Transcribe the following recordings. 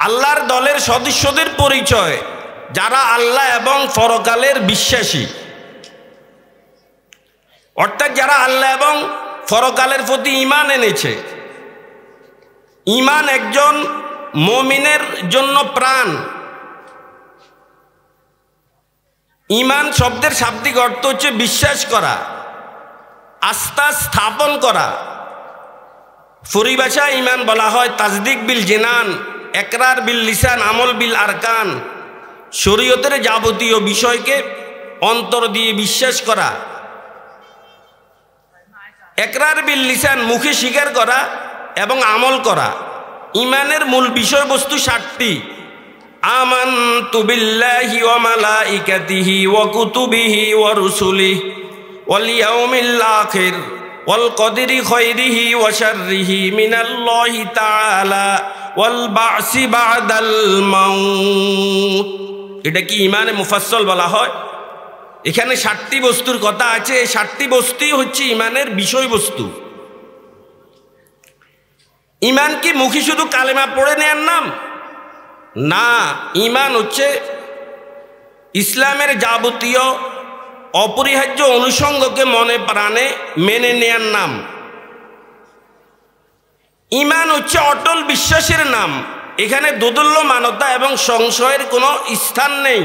আল্লাহর দলের সদস্যদের পরিচয় যারা আল্লাহ এবং পরকালের বিশ্বাসী, অর্থাৎ যারা আল্লাহ এবং পরকালের প্রতি ঈমান এনেছে। ঈমান একজন মুমিনের জন্য প্রাণ। ঈমান শব্দের শাব্দিক অর্থ হচ্ছে বিশ্বাস করা, আস্থা স্থাপন করা। পরিভাষায় ঈমান বলা হয় তাসদিক বিল জিনান, একরার বিল লিসান, আমল বিল আরকান। শরীয়তের যাবতীয় বিষয়কে অন্তর দিয়ে বিশ্বাস করা। একরার বিল লিসান মুখে স্বীকার করা এবং আমল করা। ঈমানের মূল বিষয়বস্তু 7টি। আমানতু বিল্লাহি ওয়া মালাইকাতিহি ওয়া কুতুবিহি ওয়া রুসুলিহি ওয়াল ইয়াউমিল আখির ওয়াল কদরি খায়রিহি ওয়া শাররিহি মিনাল্লাহি তাআলা ওয়াল বা'সি বা'দাল মাউত। এটা কি ঈমানে মুফাসসাল বলা হয়। এখানে 7টি বস্তুর কথা আছে। এই 7টি বস্তুই হচ্ছে ঈমানের বিষয়বস্তু। ঈমান কি মুখে শুধু কালেমা পড়ে নেয়ার নাম? না, ঈমান হচ্ছে ইসলামের যাবতীয় অপরিহার্য অনুষঙ্গকে মনে প্রাণে মেনে নেয়ার নাম। ঈমান হচ্ছে অটল বিশ্বাসের নাম। এখানে দোদুল্যমানতা এবং সংশয়ের কোনো স্থান নেই।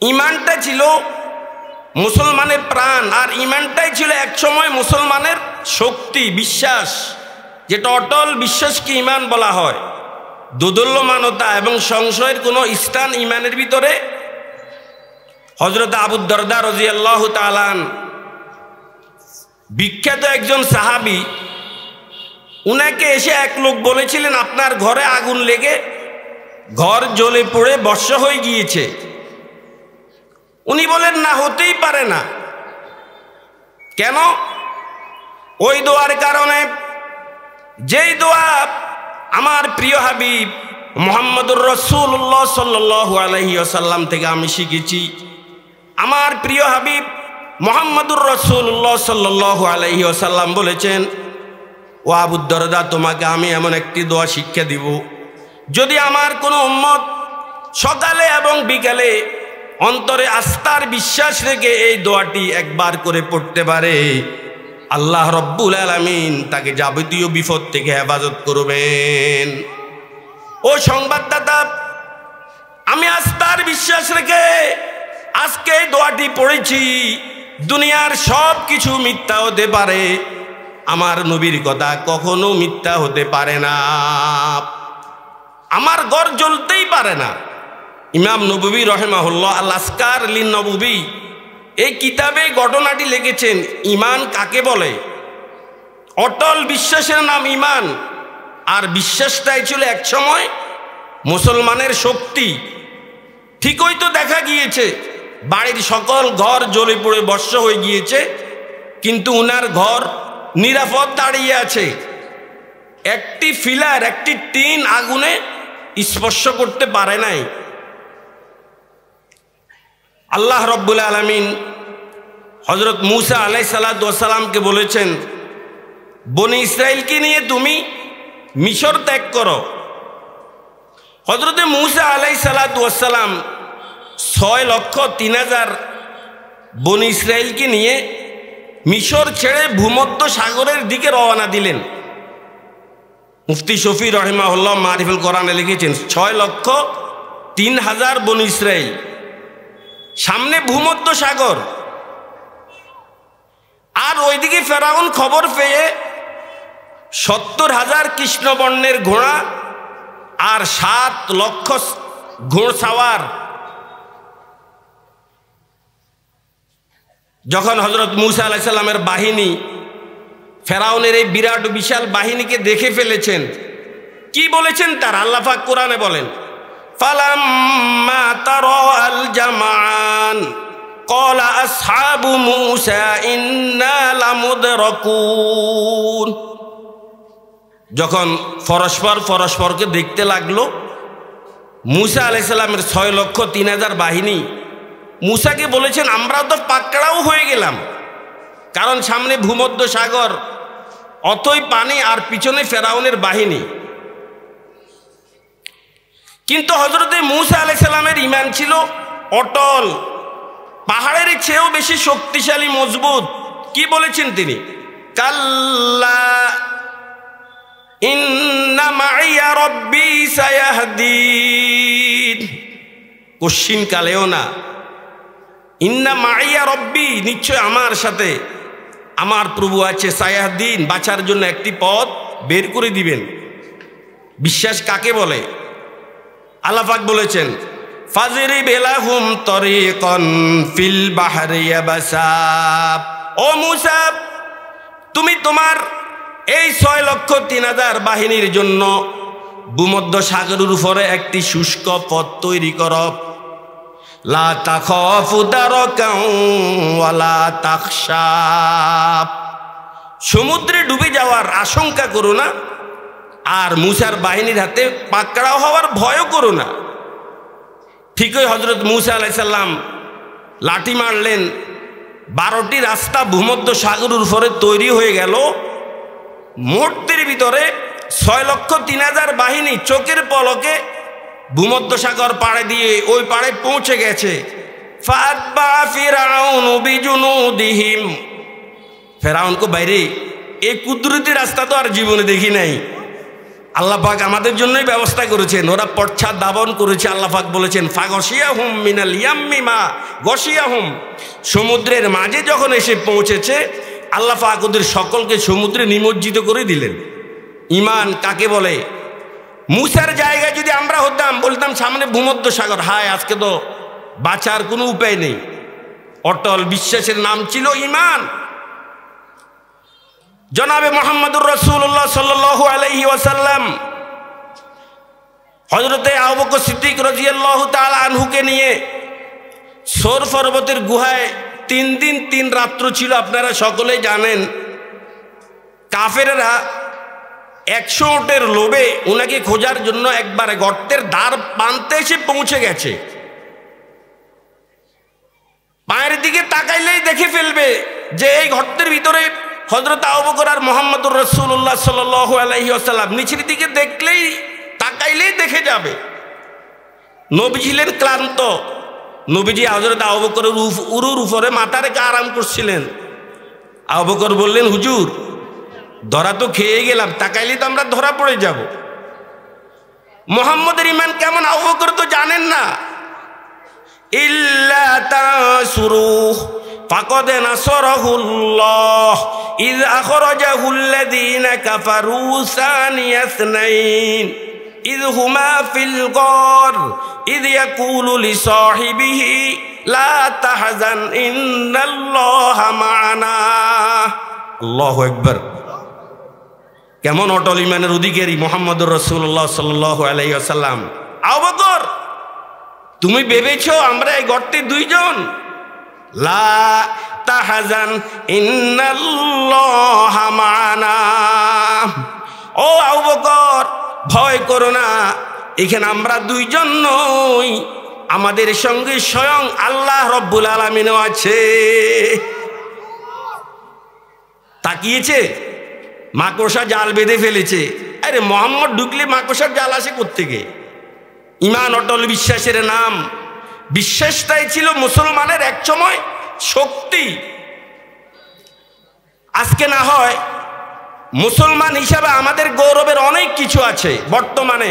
ঈমানটা ছিল মুসলমানের প্রাণ, আর ঈমানটাই ছিল একসময় মুসলমানের শক্তি, বিশ্বাস, যেটা অটল বিশ্বাসকে ঈমান বলা হয়। দোদুল্যমানতা এবং সংশয়ের কোনো স্থান ঈমানের ভিতরে। হযরত আবু দারদা রাদিয়াল্লাহু তাআলা আনহু বিখ্যাত একজন সাহাবী, উনাকে এসে এক লোক বলেছিলেন আপনার ঘরে আগুন লেগে ঘর জ্বলে পড়ে ভস্ম হয়ে গিয়েছে। উনি বলেন না, হতেই পারে না। কেন? ওই দোয়ার কারণে, যেই দোয়া আমার প্রিয় হাবিব মুহাম্মদুর রাসূলুল্লাহ সাল্লাল্লাহু আলাইহি ওয়াসাল্লাম থেকে আমি শিখেছি। আমার প্রিয় হাবিব মুহাম্মদুর রাসূলুল্লাহ সাল্লাল্লাহু আলাইহি ওয়াসাল্লাম বলেছেন, ও আবু দারদা, তোমাকে আমি এমন একটি দোয়া শিক্ষা দিব, যদি আমার কোনো উম্মত সকালে এবং বিকালে অন্তরে আস্থার বিশ্বাস রেখে এই দোয়াটি একবার করে পড়তে পারে, আল্লাহ রব্বুল আলামিন তাকে যাবতীয় বিপদ থেকে হেফাজত করবেন। ও সংবাদদাতা, আমি আস্থার বিশ্বাস রেখে আজকে এই দোয়াটি পড়েছি। দুনিয়ার সব কিছু মিথ্যা হতে পারে, আমার নবীর কথা কখনো মিথ্যা হতে পারে না। আমার ঘর জ্বলতেই পারে না। ইমাম নববী রাহিমাহুল্লাহ আল আসকার লিন নববী এই কিতাবে ঘটনাটি লিখেছেন। ঈমান কাকে বলে? অটল বিশ্বাসের নাম ঈমান। আর বিশ্বাসটাই ছিল একসময় মুসলমানের শক্তি। ঠিকই তো দেখা গিয়েছে বাড়ির সকল ঘর জ্বলে পড়ে ভস্ম হয়ে গিয়েছে, কিন্তু উনার ঘর নিরাপদ দাঁড়িয়ে আছে। একটি ফিলার, একটি টিন আগুনে স্পর্শ করতে পারে নাই। আল্লাহ রব্বুল আলামিন হযরত মূসা আলাইহিস সালাতু ওয়াস সালামকে বলেছেন, বনি ইসরাইলকে নিয়ে তুমি মিশর ত্যাগ করো। হযরত মূসা আলাইহিস সালাতু ওয়াস সালাম 6,03,000 বনি ইসরাইলকে নিয়ে মিশর ছেড়ে ভূমধ্য সাগরের দিকে রওনা দিলেন। মুফতি শফি রাহিমাহুল্লাহ মারিফুল কোরআনে লিখেছেন 6,03,000 বনি ইসরাইল, সামনে ভূমধ্য সাগর। আর ওইদিকে ফেরাউন খবর পেয়ে 70,000 কৃষ্ণবর্ণের ঘোড়া আর 7 লক্ষ ঘোড়সাওয়ার। যখন হযরত মূসা আলাইহিস সালামের বাহিনী ফেরাউনের এই বিরাট বিশাল বাহিনীকে দেখে ফেলেছেন, কি বলেছেন তার? আল্লাহ পাক কোরআনে বলেন, ফালাম্মা তারাআল জামাআন ক্বালা আসহাবু মূসা ইন্না লামুদরাকুন। যখন পরস্পরকে দেখতে লাগলো, মূসা আলাইহিস সালামের 6,03,000 বাহিনী মূসাকে বলেছেন, আমরাও তো পাকড়াও হয়ে গেলাম, কারণ সামনে ভূমধ্য সাগর, অতই পানি আর পিছনে ফেরাউনের বাহিনী। কিন্তু হযরতে মূসা আলাইহিস সালামের ঈমান ছিল অটল, পাহাড়ের চেয়েও বেশি শক্তিশালী, মজবুত। কি বলেছেন তিনি? কাল্লা ইন্না মাইয়া রাব্বি সায়াহদিন, কোশ্চিন কালেও না। ইন্না মাইয়া রব্বি, নিশ্চয় আমার সাথে আমার প্রভু আছে, সায়াহদিন, বাঁচার জন্য একটি পথ বের করে দিবেন। বিশ্বাস কাকে বলে? আল্লাহ পাক বলেছেন ফাজরিব লাহুম তরিকান ফিল বাহরি ইয়াবাসা। ও মূসা, তুমি তোমার এই 6,03,000 বাহিনীর জন্য ভূমধ্য সাগরের উপরে একটি শুষ্ক পথ তৈরি করো। লা তাখাফু দারাকাও ওয়ালা তাখশা, সমুদ্রে ডুবে যাওয়ার আশঙ্কা করো না, আর মূসার বাহিনীর হাতে পাকড়াও হওয়ার ভয়ও করো না। ঠিকই হযরত মূসা আলাইহিস সালাম লাঠি মারলেন, 12টি রাস্তা ভূমধ্য সাগরের উপরে তৈরি হয়ে গেল। মুহূর্তের ভিতরে 6,03,000 বাহিনী চোখের পলকে ভূমধ্য সাগর পাড়ে দিয়ে ওই পাড়ে পৌঁছে গেছে। ফাতবা ফিরাউন বিজুনুদিহিম, ফেরাউনকে বাইরে এই কুদরতি রাস্তা তো আর জীবনে দেখি নাই। আল্লাহ পাক আমাদের জন্যই ব্যবস্থা করেছেন। ওরা পশ্চাৎ দাবন করেছে। আল্লাহ পাক বলেছেন ফাগশিয়াহুম মিনাল ইয়াম্মি মা গশিয়াহুম, সমুদ্রের মাঝে যখন এসে পৌঁছেছে আল্লাহ পাক ওদের সকলকে সমুদ্রে নিমজ্জিত করে দিলেন। ঈমান কাকে বলে? মূসার জায়গায় যদি আমরা হতাম, বলতাম সামনে ভূমধ্য সাগর, হায় আজকে তো বাঁচার কোনো উপায় নেই। অটল বিশ্বাসের নাম ছিল ঈমান। জনাবে মুহাম্মদুর রাসূলুল্লাহ সাল্লাল্লাহু আলাইহি ওয়াসাল্লাম হযরতে আবু বকর সিদ্দিক রাদিয়াল্লাহু তাআলা আনহুকে নিয়ে সৌর পর্বতের গুহায় 3 দিন 3 রাত্র ছিল। আপনারা সকলেই জানেন কাফেররা 100 উটের লোভে ওনাকে খোঁজার জন্য একবারে গর্তের দ্বার প্রান্তে এসে পৌঁছে গেছে। পায়ের দিকে তাকাইলেই দেখে ফেলবে যে এই গর্তের ভিতরে হযরত আবু বকর আর মুহাম্মদুর রাসূলুল্লাহ সাল্লাল্লাহু আলাইহি ওয়াসাল্লাম। নিচের দিকে দেখলেই তাকাইলেই দেখে যাবে। নবী ছিলেন ক্লান্ত। নবীজি হযরত আবু বকরের উরুর উপরে মাথা রেখে আরাম করছিলেন। আবু বকর বললেন, হুজুর ধরা তো খেয়ে গেলাম, তাকাইলে তো আমরা ধরা পড়ে যাব। মুহাম্মদের ঈমান কেমন আবু বকর তো জানেন না। ইল্লা তাসুরুহ ফাকাদ নাসরাহুল্লাহ ইয আখরাজাহুল্লাযীনা কাফারু সানিয়া ইসনাইন ইয হুমা ফিল গার ইয ইয়াকুলু লিসাহিবিহি লা তাহজান ইন্নাল্লাহা মা'ানা। আল্লাহু আকবার। কেমন অটল ঈমানের অধিকারী মুহাম্মদুর রাসূলুল্লাহ সাল্লাল্লাহু আলাইহি ওয়াসাল্লাম। আবু বকর, তুমি ভেবেছো আমরা এই গর্তে 2 জন? লা তাহজান ইন্নাল্লাহা মা'ানা। ও আবু বকর, ভয় করো না, এখানে আমরা 2 জন নই, আমাদের সঙ্গে স্বয়ং আল্লাহ রব্বুল আলামিনও আছে। তাকিয়েছে, মাকড়সা জাল বেঁধে ফেলেছে। আরে মোহাম্মদ ঢুকলে মাকড়সার জাল আসে কোত্থেকে? ঈমান অটল বিশ্বাসের নাম। বিশ্বাসটাই ছিল মুসলমানের এক সময় শক্তি। আজকে না হয় মুসলমান হিসাবে আমাদের গৌরবের অনেক কিছু আছে। বর্তমানে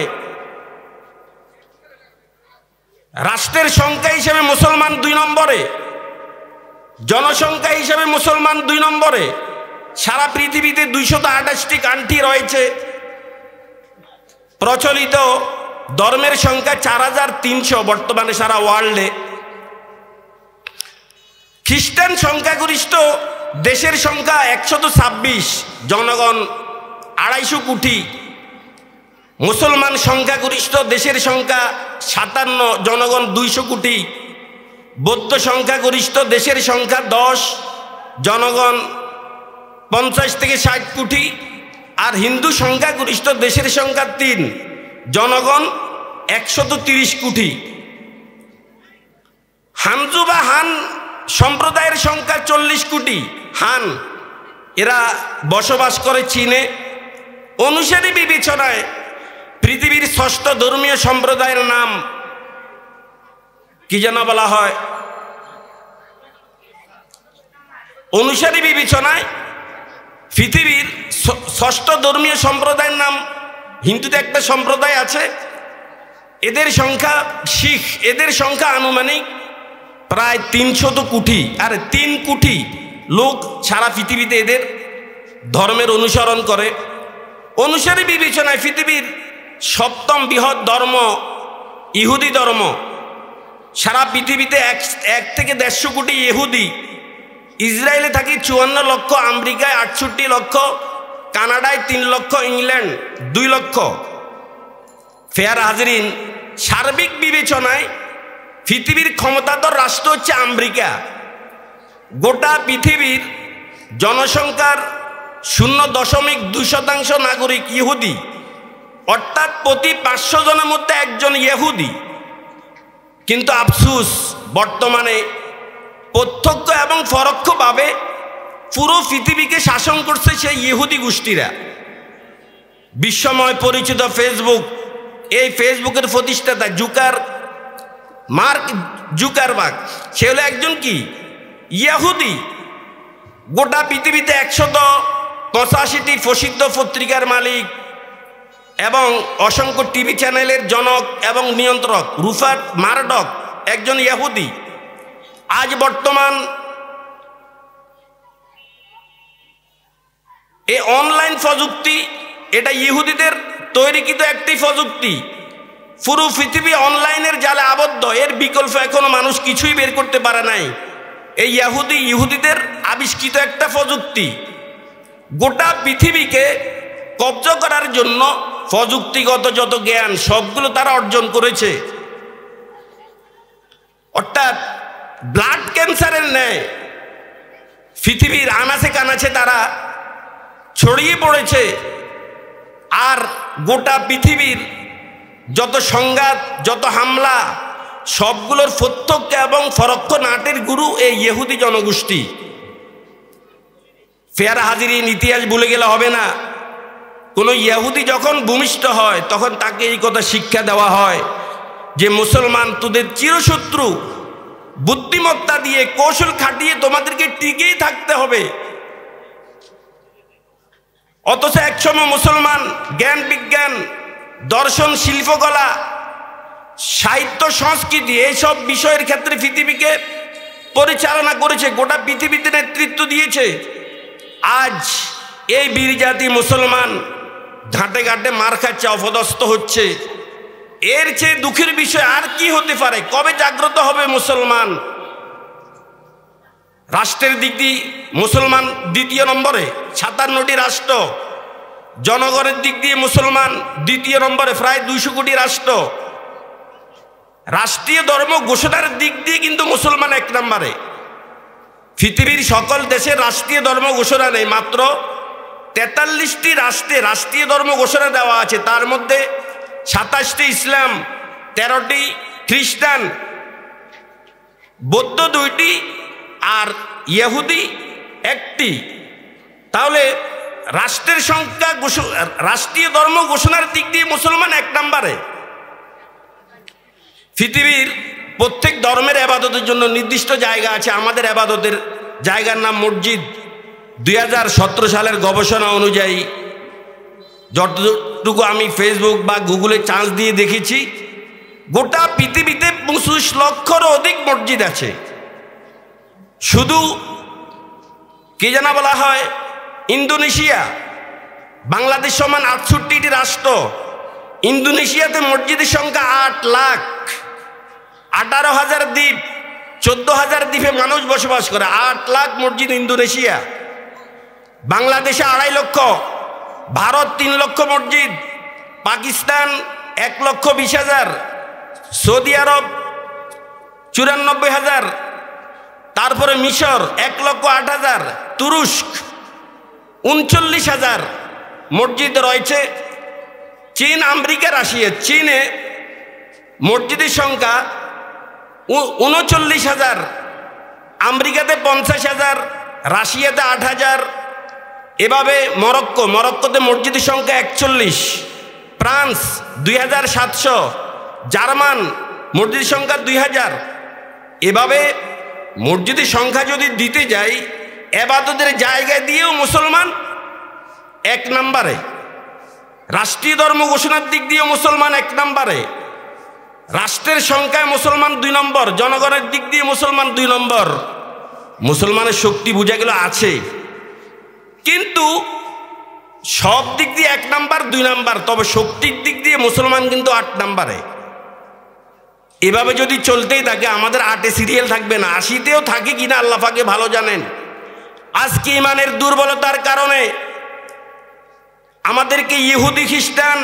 রাষ্ট্রের সংখ্যা হিসেবে মুসলমান 2 নম্বরে, জনসংখ্যা হিসেবে মুসলমান 2 নম্বরে। সারা পৃথিবীতে 228টি কান্ট্রি রয়েছে। প্রচলিত ধর্মের সংখ্যা 4300 বর্তমানে সারা ওয়ার্ল্ডে। খ্রিস্টান সংখ্যাগরিষ্ঠ দেশের সংখ্যা 126, জনগণ 250 কোটি। মুসলমান সংখ্যাগরিষ্ঠ দেশের সংখ্যা 57, জনগণ 200 কোটি। বৌদ্ধ সংখ্যাগরিষ্ঠ দেশের সংখ্যা 10, জনগণ 50 থেকে 60 কোটি। আর হিন্দু সংখ্যাগরিষ্ঠ দেশের সংখ্যা 3, জনগণ 130 কোটি। হানজু বা হান সম্প্রদায়ের সংখ্যা 40 কোটি। হান এরা বসবাস করে চীনে। অনুসারী বিবেচনায় পৃথিবীর ষষ্ঠ ধর্মীয় সম্প্রদায়ের নাম কি যেন বলা হয়? অনুসারী বিবেচনায় পৃথিবীর ষষ্ঠ ধর্মীয় সম্প্রদায়ের নাম, হিন্দুদের একটা সম্প্রদায় আছে, এদের সংখ্যা শিখ, এদের সংখ্যা আনুমানিক প্রায় 300 কোটি। আর 3 কোটি লোক সারা পৃথিবীতে এদের ধর্মের অনুসরণ করে। অনুসারী বিবেচনায় পৃথিবীর সপ্তম বৃহৎ ধর্ম ইহুদি ধর্ম। সারা পৃথিবীতে 1 থেকে 150 কোটি ইহুদি। ইসরায়েলে থাকি 54 লক্ষ, আমেরিকায় 68 লক্ষ, কানাডায় 3 লক্ষ, ইংল্যান্ড 2 লক্ষ। ফেয়ার হাজরিন, সার্বিক বিবেচনায় পৃথিবীর ক্ষমতাধর রাষ্ট্র হচ্ছে আমেরিকা। গোটা পৃথিবীর জনসংখ্যার 0.2% নাগরিক ইহুদি, অর্থাৎ প্রতি 500 জনের মধ্যে একজন ইহুদি। কিন্তু আফসোস, বর্তমানে প্রত্যক্ষ এবং পরোক্ষভাবে পুরো পৃথিবীকে শাসন করছে সেই ইহুদি গোষ্ঠীরা। বিশ্বময় পরিচিত ফেসবুক, এই ফেসবুকের প্রতিষ্ঠাতা মার্ক জুকারবার্গ, সে হলো একজন কি ইহুদি। গোটা পৃথিবীতে 185টি প্রসিদ্ধ পত্রিকার মালিক এবং অসংখ্য টিভি চ্যানেলের জনক এবং নিয়ন্ত্রক রুপার্ট মারডক একজন ইহুদি। আজ বর্তমান এই অনলাইন প্রযুক্তি, এটা ইহুদিদের তৈরিকৃত একটি প্রযুক্তি। পুরো পৃথিবী অনলাইনের জালে আবদ্ধ, এর বিকল্প এখনো মানুষ কিছুই বের করতে পারে নাই। এই ইহুদিদের আবিষ্কৃত একটা প্রযুক্তি। গোটা পৃথিবীকে কব্জা করার জন্য প্রযুক্তিগত যত জ্ঞান সবগুলো তারা অর্জন করেছে। অর্থাৎ ব্লাড ক্যান্সারের ন্যায় পৃথিবীর আনাচে কানাচে তারা ছড়িয়ে পড়েছে। আর গোটা পৃথিবীর যত সংঘাত, যত হামলা, সবগুলোর প্রত্যক্ষ এবং পরোক্ষ নাটের গুরু এই ইহুদি জনগোষ্ঠী। ফেয়ার হাজিরিন, ইতিহাস ভুলে গেলে হবে না। কোনো ইহুদি যখন ভূমিষ্ঠ হয় তখন তাকে এই কথা শিক্ষা দেওয়া হয় যে মুসলমান তোদের চিরশত্রু, বুদ্ধিমত্তা দিয়ে কৌশল খাটিয়ে তোমাদেরকে টিকেই থাকতে হবে। অথচ একসময় মুসলমান জ্ঞান বিজ্ঞান, দর্শন, শিল্পকলা, সাহিত্য, সংস্কৃতি এইসব বিষয়ের ক্ষেত্রে পৃথিবীকে পরিচালনা করেছে, গোটা পৃথিবীতে নেতৃত্ব দিয়েছে। আজ এই বীর জাতি মুসলমান ঘাটে ঘাটে মার খাচ্ছে, অপদস্থ হচ্ছে। এর চেয়ে দুঃখের বিষয় আর কি হতে পারে? কবে জাগ্রত হবে মুসলমান? রাষ্ট্রের দিক দিয়ে মুসলমান 2য় নম্বরে, 57টি রাষ্ট্র। জনগণের দিক দিয়ে মুসলমান 2য় নম্বরে, প্রায় 200 কোটি রাষ্ট্র। রাষ্ট্রীয় ধর্ম ঘোষণার দিক দিয়ে কিন্তু মুসলমান 1 নম্বরে। পৃথিবীর সকল দেশে রাষ্ট্রীয় ধর্ম ঘোষণা নেই, মাত্র 43টি রাষ্ট্রে রাষ্ট্রীয় ধর্ম ঘোষণা দেওয়া আছে। তার মধ্যে 27টি ইসলাম, 13টি খ্রিস্টান, বৌদ্ধ 2টি আর ইহুদি 1টি। তাহলে রাষ্ট্রের সংখ্যা, রাষ্ট্রীয় ধর্ম ঘোষণার দিক দিয়ে মুসলমান 1 নম্বরে। পৃথিবীর প্রত্যেক ধর্মের ইবাদতের জন্য নির্দিষ্ট জায়গা আছে। আমাদের ইবাদতের জায়গার নাম মসজিদ। 2017 সালের গবেষণা অনুযায়ী, যতটুকু আমি ফেসবুক বা গুগলে চান্স দিয়ে দেখেছি, গোটা পৃথিবীতে 25 লক্ষরও অধিক মসজিদ আছে। শুধু কি জানা বলা হয়, ইন্দোনেশিয়া, বাংলাদেশ সমান 68টি রাষ্ট্র, ইন্দোনেশিয়াতে মসজিদের সংখ্যা 8 লাখ, 18,000 দ্বীপ, 14,000 দ্বীপে মানুষ বসবাস করে। 8 লাখ মসজিদ ইন্দোনেশিয়া। বাংলাদেশে 2.5 লক্ষ, ভারত 3 লক্ষ মসজিদ, পাকিস্তান 1,20,000, সৌদি আরব 94,000, তারপরে মিশর 1,08,000, তুরস্ক 39,000 মসজিদ রয়েছে। চীন, আমেরিকা, রাশিয়া, চীনে মসজিদের সংখ্যা 39,000, আমেরিকাতে 50,000, রাশিয়াতে 8,000, এভাবে মরক্কোতে মসজিদের সংখ্যা 41, ফ্রান্স 2700, জার্মান মসজিদের সংখ্যা 2000। এভাবে মসজিদের সংখ্যা যদি দিতে যাই, ইবাদতের জায়গা দিয়েও মুসলমান 1 নম্বরে, রাষ্ট্রীয় ধর্ম ঘোষণার দিক দিয়েও মুসলমান 1 নম্বরে, রাষ্ট্রের সংখ্যায় মুসলমান 2 নম্বর, জনগণের দিক দিয়ে মুসলমান 2 নম্বর। মুসলমানের শক্তি বোঝা গেল আছে, কিন্তু সব দিক দিয়ে 1 নম্বর 2 নম্বর, তবে শক্তির দিক দিয়ে মুসলমান কিন্তু 8 নম্বরে। এভাবে যদি চলতেই থাকে আমাদের 8-এ সিরিয়াল থাকবে না, 80-তেও থাকে কিনা আল্লাহ পাকে ভালো জানেন। আজকে ইমানের দুর্বলতার কারণে আমাদেরকে ইহুদি খ্রিস্টান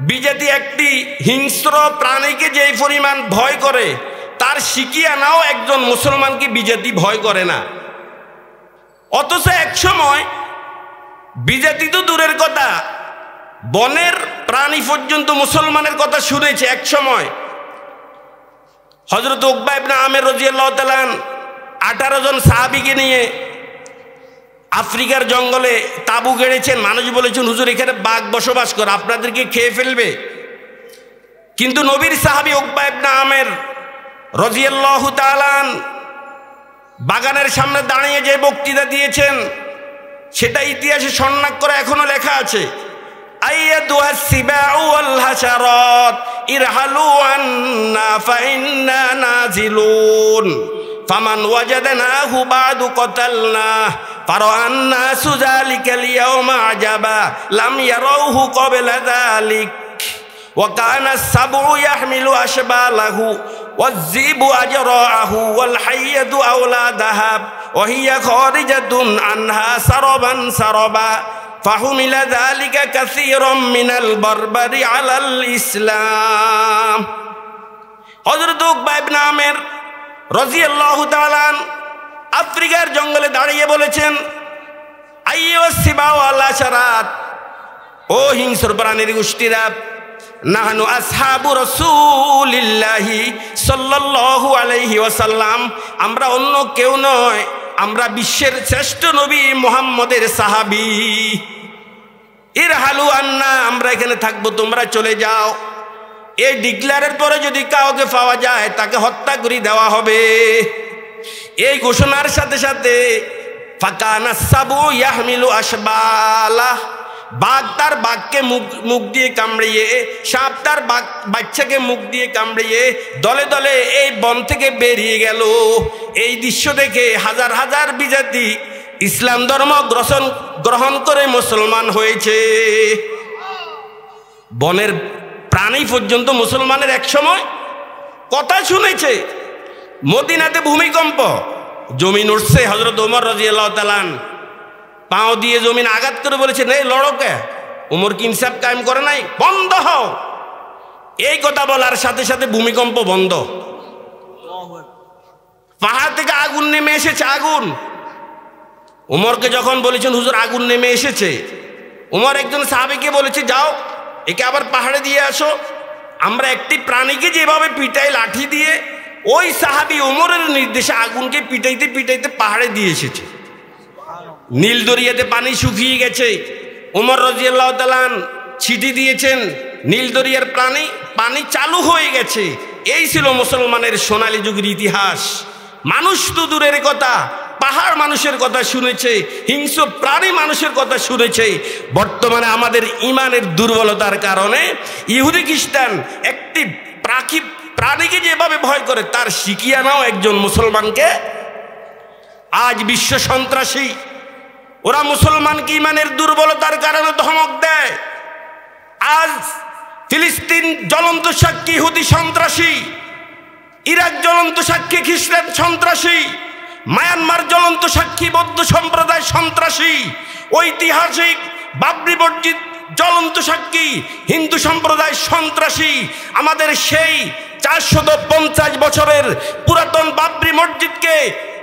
বিজাতি একটি হিংস্র প্রাণীকে যেই পরিমাণ ভয় করে, তার শিখিয়ে আনাও একজন মুসলমানকে বিজাতি ভয় করে না। অথচ এক সময় বিজাতি তো দূরের কথা, বনের প্রাণী পর্যন্ত মুসলমানের কথা শুনেছে। এক সময় হযরত উকবা ইবনে আমের রাদিয়াল্লাহু তাআলা 18 জন সাহাবীকে নিয়ে আফ্রিকার জঙ্গলে তাঁবু গেড়েছেন। মানুষ বলেছেন, হুজুর এখানে বাঘ বসবাস করে, আপনাদেরকে খেয়ে ফেলবে। কিন্তু নবীর সাহাবী উকবা ইবনে আমের রাদিয়াল্লাহু তাআলা বাগানের সামনে দাঁড়িয়ে যে বক্তৃতা দিয়েছেন, সেটা ইতিহাসে সন্ন্যাক করে এখনো লেখা আছে। আইয়াতুহা সিবাউ ওয়াল হাশারাত ইরহালু আন্না ফাইন্না নাজিলুন ফামান ওয়াজাদনাহু বাদু কাতালনা ফারান্না সুযালিকাল ইয়াওমা আজাবা লাম ইয়ারাউহু ক্বাবলা যালিক ওয়া কানা সাবউ ইয়াহমিলু আশবালাহু ওয়াযযিবু আজরাহু ওয়াল হাইয়াতু আওলাদাহা ওয়া হিয়া খারিজাতুন আনহা সারাবান সারাবা ফাহুমিলা যালিকা কাসীরাম মিনাল বারবারি আলাল ইসলাম। হযরত উকবা ইবনে আমের রাদিয়াল্লাহু তাআলা আফ্রিকার জঙ্গলে দাঁড়িয়ে বলেছেন, আইয়ুস সিবা ওয়াল আশারাত, ও হিংস্র প্রাণীর গোষ্ঠীরা, নাহনু আসহাবু রাসূলিল্লাহি সাল্লাল্লাহু আলাইহি ওয়াসাল্লাম, আমরা অন্য কেউ নয়, আমরা বিশ্বের শ্রেষ্ঠ নবী মুহাম্মদের সাহাবী। ইরহালু আন্না, আমরা এখানে থাকবো, তোমরা চলে যাও। এই ডিক্লারের পরে যদি কাউকে পাওয়া যায় তাকে হত্যা করে দেওয়া হবে। এই ঘোষণার সাথে সাথে ফাকানা সাবু ইয়াহমিলু আশবালাহ, বাঘ তার বাঘকে মুখ দিয়ে কামড়িয়ে, সাপ তার বাচ্চাকে মুখ দিয়ে কামড়িয়ে দলে দলে এই বন থেকে বেরিয়ে গেল। এই দৃশ্য দেখে হাজার হাজার বিজাতি ইসলাম ধর্ম গ্রহণ করে মুসলমান হয়েছে। বনের প্রাণী পর্যন্ত মুসলমানের এক সময় কথা শুনেছে। মদিনাতে ভূমিকম্প, জমিন উঠছে, হযরত ওমর রাদিয়াল্লাহু তাআলা পাও দিয়ে জমিন আঘাত করে বলেছেন, এই লড়কে, ওমর কি ইনসাফ কায়েম করে নাই, বন্ধ হও। এই কথা বলার সাথে সাথে ভূমিকম্প বন্ধ। পাহাড় থেকে আগুন নেমে এসেছে, আগুন। ওমরকে যখন বলেছেন, হুজুর আগুন নেমে এসেছে, ওমর একজন সাহাবীকে বলেছে, যাও একে আবার পাহাড়ে দিয়ে আসো। আমরা একটি প্রাণীকে যেভাবে পিটাই লাঠি দিয়ে, ওই সাহাবী ওমরের নির্দেশে আগুনকে পিটাইতে পিটাইতে পাহাড়ে দিয়ে এসেছে। নীল দরিয়াতে পানি শুকিয়ে গেছে, ওমর রাদিয়াল্লাহু তাআলা ছিটি দিয়েছেন, নীল দরিয়ার পানি চালু হয়ে গেছে। এই ছিল মুসলমানের সোনালী যুগের ইতিহাস। মানুষ তো দূরের কথা, পাহাড় মানুষের কথা শুনেছে, হিংস্র প্রাণী মানুষের কথা শুনেছে। বর্তমানে আমাদের ইমানের দুর্বলতার কারণে ইহুদি খ্রিস্টান একটি প্রাণীকে যেভাবে ভয় করে, তার শিখিয়ে নাও একজন মুসলমানকে। আজ বিশ্ব সন্ত্রাসী, ওরা মুসলমানকে ইমানের দুর্বলতার কারণে ধমক দেয়। আজ ফিলিস্তিন জ্বলন্ত সাক্ষী ইহুদি সন্ত্রাসী, ইরাক জ্বলন্ত সাক্ষী খ্রিস্টান সন্ত্রাসী, মায়ানমার জ্বলন্ত সাক্ষী বৌদ্ধ সম্প্রদায় সন্ত্রাসী, ঐতিহাসিক বাবরি মসজিদ জ্বলন্ত সাক্ষী হিন্দু সম্প্রদায় সন্ত্রাসী। আমাদের সেই 450 বছরের পুরাতন বাবরি মসজিদকে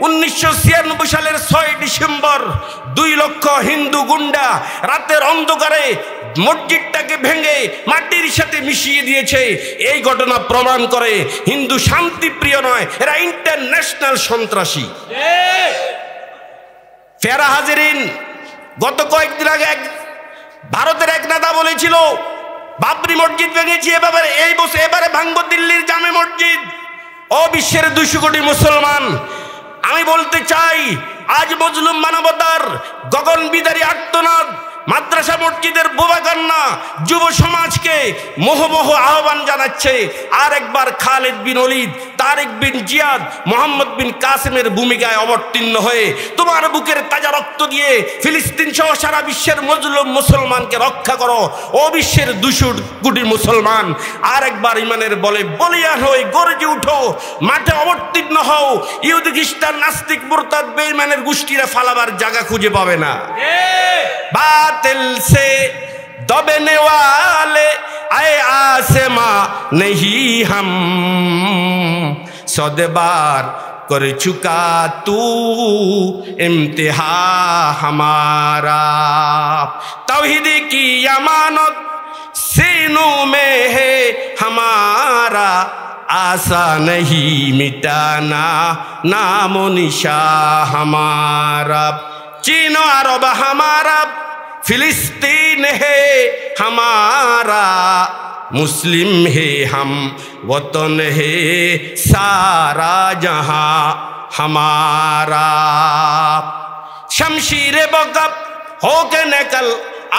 1996 সালের 6 ডিসেম্বর 2 লক্ষ হিন্দু গুন্ডা রাতের অন্ধকারে মসজিদটাকে ভেঙে মাটির সাথে মিশিয়ে দিয়েছে। এই ঘটনা প্রমাণ করে হিন্দু শান্তিপ্রিয় নয়, এরা ইন্টারন্যাশনাল সন্ত্রাসী। ফেরা হাজিরিন, গত কয়েকদিন আগে ভারতের এক নেতা বলেছিল বাবরি মসজিদ ভেঙেছি, এবারে ভাঙবো দিল্লির জামে মসজিদ। ও বিশ্বের 200 কোটি মুসলমান, আমি বলতে চাই আজ মজলুম মানবতার গগন বিদারী আর্তনাদ মাদ্রাসা মসজিদের বোবা কান্না যুব সমাজকে মোহমোহ আহ্বান জানাচ্ছে, আর একবার খালেদ বিন ওলীদ, তারেক বিন জিয়াদ, মোহাম্মদ বিন কাসেমের ভূমিকায় অবতীর্ণ হয়ে তোমার বুকের তাজা রক্ত দিয়ে ফিলিস্তিন সহ সারা বিশ্বের মজলুম মুসলমানকে রক্ষা করো। ও বিশ্বের 200 কোটি মুসলমান, আর একবার ইমানের বলে বলিয়ান হয়ে গর্জে উঠো, মাঠে অবতীর্ণ হও। ইহুদি খ্রিস্টান নাস্তিক মুরতাদ বেঈমানের গোষ্ঠীরা ফালাবার জায়গা খুঁজে পাবে না। बातिल से दबने वाले आए आसमां नहीं हम, 100 बार कर चुका तू इम्तिहा हमारा। तौहीद की अमानत सीनों में है हमारा, आशा नहीं मिटाना नामो निशा हमारा। चीन अरब हमारा, फिलिस्तीन है हमारा, मुस्लिम है हम, वतन है सारा जहां हमारा। शमशीर बकब होके निकल